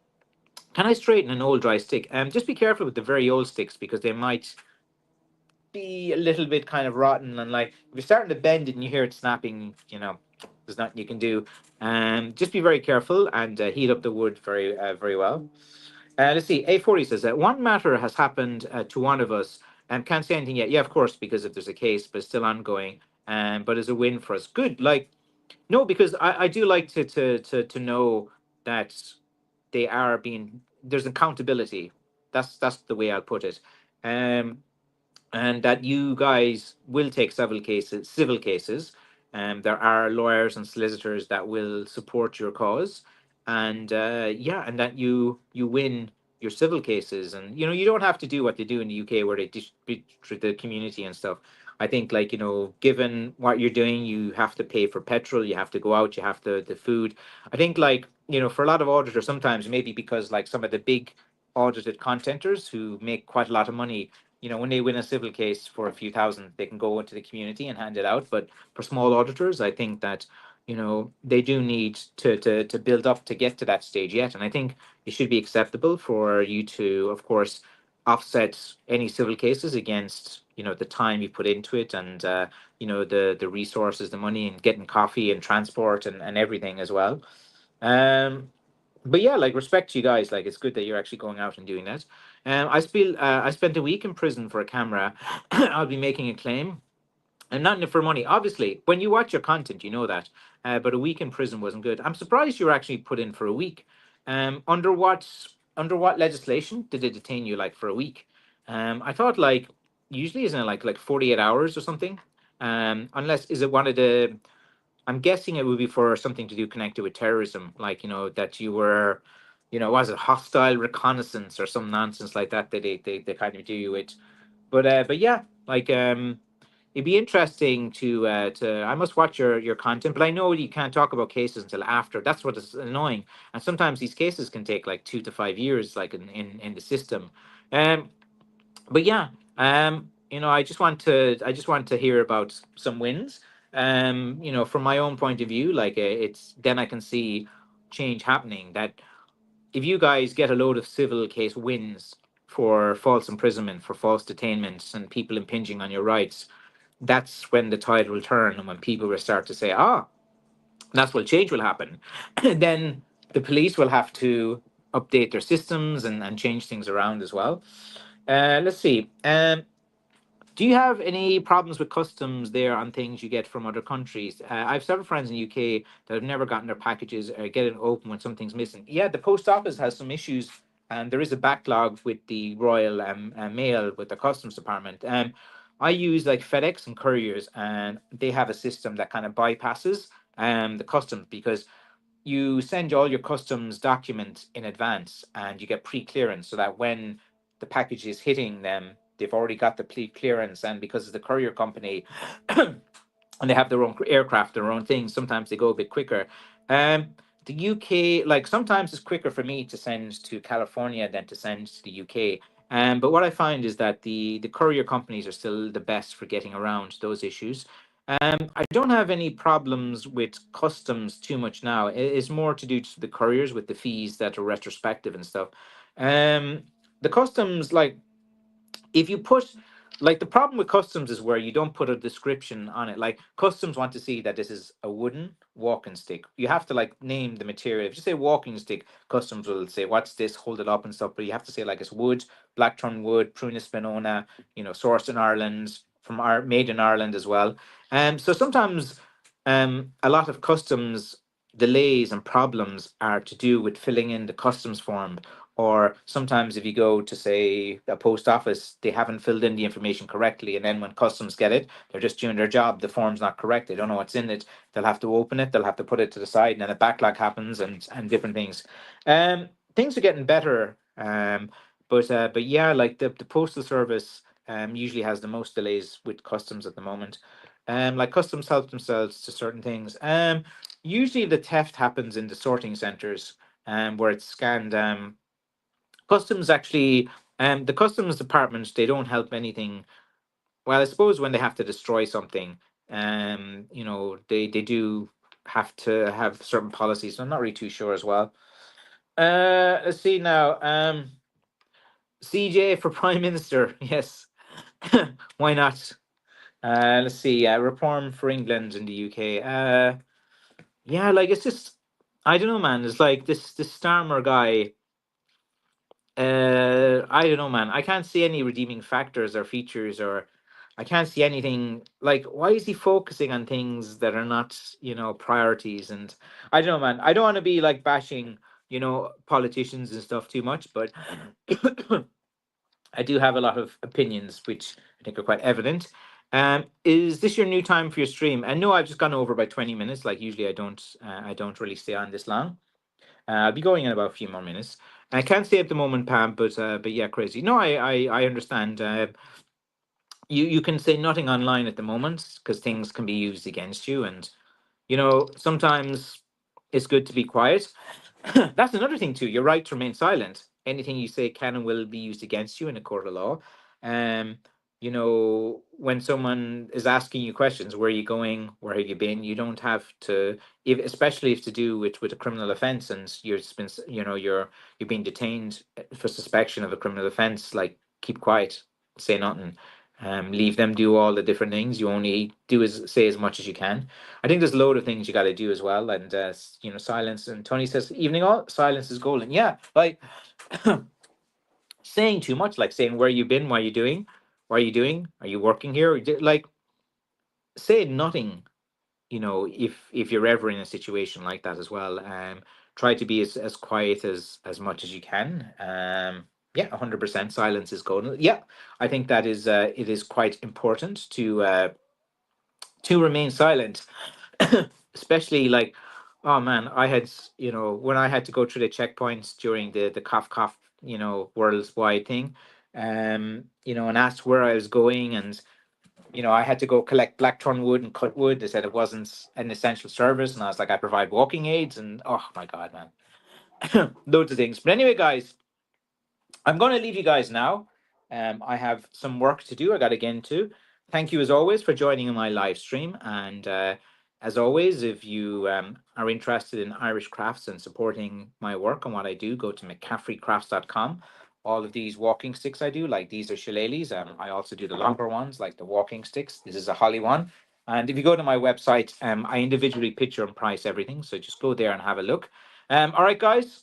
can I straighten an old dry stick? Just be careful with the very old sticks, because they might be a little bit kind of rotten, and like if you're starting to bend it and you hear it snapping, there's nothing you can do. Just be very careful, and heat up the wood very well. Let's see. A40 says that one matter has happened to one of us, and can't say anything yet. Yeah, of course, because if there's a case, but it's still ongoing. but as a win for us. Good. Like, no, because I do like to know that they are being, there's accountability. That's the way I'll put it. Um, and that you guys will take civil cases. There are lawyers and solicitors that will support your cause, and yeah, and that you win your civil cases, and you don't have to do what they do in the UK where they distribute to the community and stuff. I think, like, given what you're doing, you have to pay for petrol, you have to go out, you have the food. I think, like, for a lot of auditors, sometimes maybe because, like, some of the big audited contenters who make quite a lot of money, when they win a civil case for a few thousand, they can go into the community and hand it out. But for small auditors, I think that, they do need to build up to get to that stage yet. And I think it should be acceptable for you to, of course, offset any civil cases against, the time you put into it, and, the resources, the money, and getting coffee and transport and everything as well. Um, but yeah, like, respect to you guys. Like, it's good that you're actually going out and doing that. I spent a week in prison for a camera. I'll be making a claim. And not in it for money. Obviously, when you watch your content, you know that. But a week in prison wasn't good. I'm surprised you were actually put in for a week. Under what legislation did they detain you, like, for a week? I thought, like, usually isn't it like 48 hours or something? Unless, is it one of the, I'm guessing it would be for something to do connected with terrorism, like, that you were, was it hostile reconnaissance or some nonsense like that they kind of do you with. But yeah, like, it'd be interesting to I must watch your content, but I know you can't talk about cases until after. That's what is annoying. And sometimes these cases can take like 2 to 5 years, like in the system. Um, but yeah, I just want to hear about some wins. From my own point of view, like, it's then I can see change happening. That if you guys get a load of civil case wins for false imprisonment, for false detainments, and people impinging on your rights, that's when the tide will turn, and when people will start to say, that's when change will happen. Then the police will have to update their systems and change things around as well. Let's see. Do you have any problems with customs there on things you get from other countries? I have several friends in the UK that have never gotten their packages or get it open when something's missing. Yeah, the post office has some issues, and there is a backlog with the Royal Mail, with the customs department. I use, like, FedEx and couriers, and they have a system that kind of bypasses the customs, because you send all your customs documents in advance, and you get pre-clearance, so that when the package is hitting them, they've already got the pre-clearance. And because it's the courier company, and they have their own aircraft, their own things, sometimes they go a bit quicker. The UK, like, sometimes it's quicker for me to send to California than to send to the UK. But what I find is that the courier companies are still the best for getting around those issues. I don't have any problems with customs too much now. It's more to do to the couriers with the fees that are retrospective and stuff. Um, the customs, like, if you put, like, the problem with customs is where you don't put a description on it. Like, customs want to see that this is a wooden walking stick. You have to, like, name the material. If you say walking stick, customs will say, what's this, hold it up and stuff. But you have to say, like, it's wood, blackthorn wood, prunus spinona, sourced in Ireland, made in Ireland as well. So sometimes a lot of customs delays and problems are to do with filling in the customs form. Or sometimes if you go to, say, a post office, they haven't filled in the information correctly, and then when customs get it, they're just doing their job. The form's not correct. They don't know what's in it. They'll have to open it. They'll have to put it to the side, and then a backlog happens, and different things. Things are getting better. But yeah, like, the postal service usually has the most delays with customs at the moment. Like, customs help themselves to certain things. Usually the theft happens in the sorting centers, where it's scanned. Customs actually, the customs departments, they don't help anything. Well, I suppose when they have to destroy something, they do have to have certain policies. So I'm not really too sure as well. Let's see now. CJ for Prime Minister. Yes. Why not? Let's see. Reform for England and the UK. Yeah, like, it's just, I don't know, man. It's like this Starmer guy. I don't know, man. I can't see any redeeming factors or features, or I can't see anything like why is he focusing on things that are not, priorities? And I don't know, man. I don't want to be like bashing, politicians and stuff too much, but I do have a lot of opinions, which I think are quite evident. Is this your new time for your stream? And no, I've just gone over by 20 minutes. Like usually, I don't really stay on this long. I'll be going in about a few more minutes. I can't say at the moment, Pam, but yeah, crazy. No, I understand. You can say nothing online at the moment because things can be used against you, and sometimes it's good to be quiet. That's another thing too. Your right to remain silent. Anything you say can and will be used against you in a court of law. Um, when someone is asking you questions, where are you going, where have you been, you don't have to, if, especially if to do with a criminal offense, and you're being detained for suspicion of a criminal offense. Like keep quiet, say nothing. Leave them do all the different things. You only do as say as much as you can. I think there's a load of things you got to do as well, and silence. And Tony says, "Evening all, silence is golden." Yeah, like saying too much, like saying where you been, what are you doing, are you working here? Like say nothing. If you're ever in a situation like that as well, try to be as quiet as much as you can. Yeah, 100% silence is golden. Yeah, I think that is it is quite important to remain silent. Especially like, oh man, I had when I had to go through the checkpoints during the cough worldwide thing, and asked where I was going, and I had to go collect blackthorn wood and cut wood. They said it wasn't an essential service, and I was like, I provide walking aids, and oh my god, man, loads of things. But anyway, guys, I'm going to leave you guys now. I have some work to do. I got to get into. Thank you as always for joining in my live stream. And as always, if you are interested in Irish crafts and supporting my work and what I do, go to McCaffreycrafts.com. All of these walking sticks I do, like these are shillelaghs. I also do the longer ones, like the walking sticks. This is a holly one. And if you go to my website, I individually picture and price everything. So just go there and have a look. All right, guys.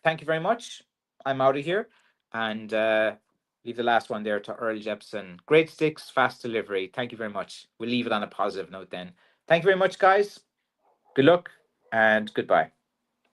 Thank you very much. I'm out of here. And leave the last one there to Earl Jepson. Great sticks, fast delivery. Thank you very much. We'll leave it on a positive note then. Thank you very much, guys. Good luck and goodbye.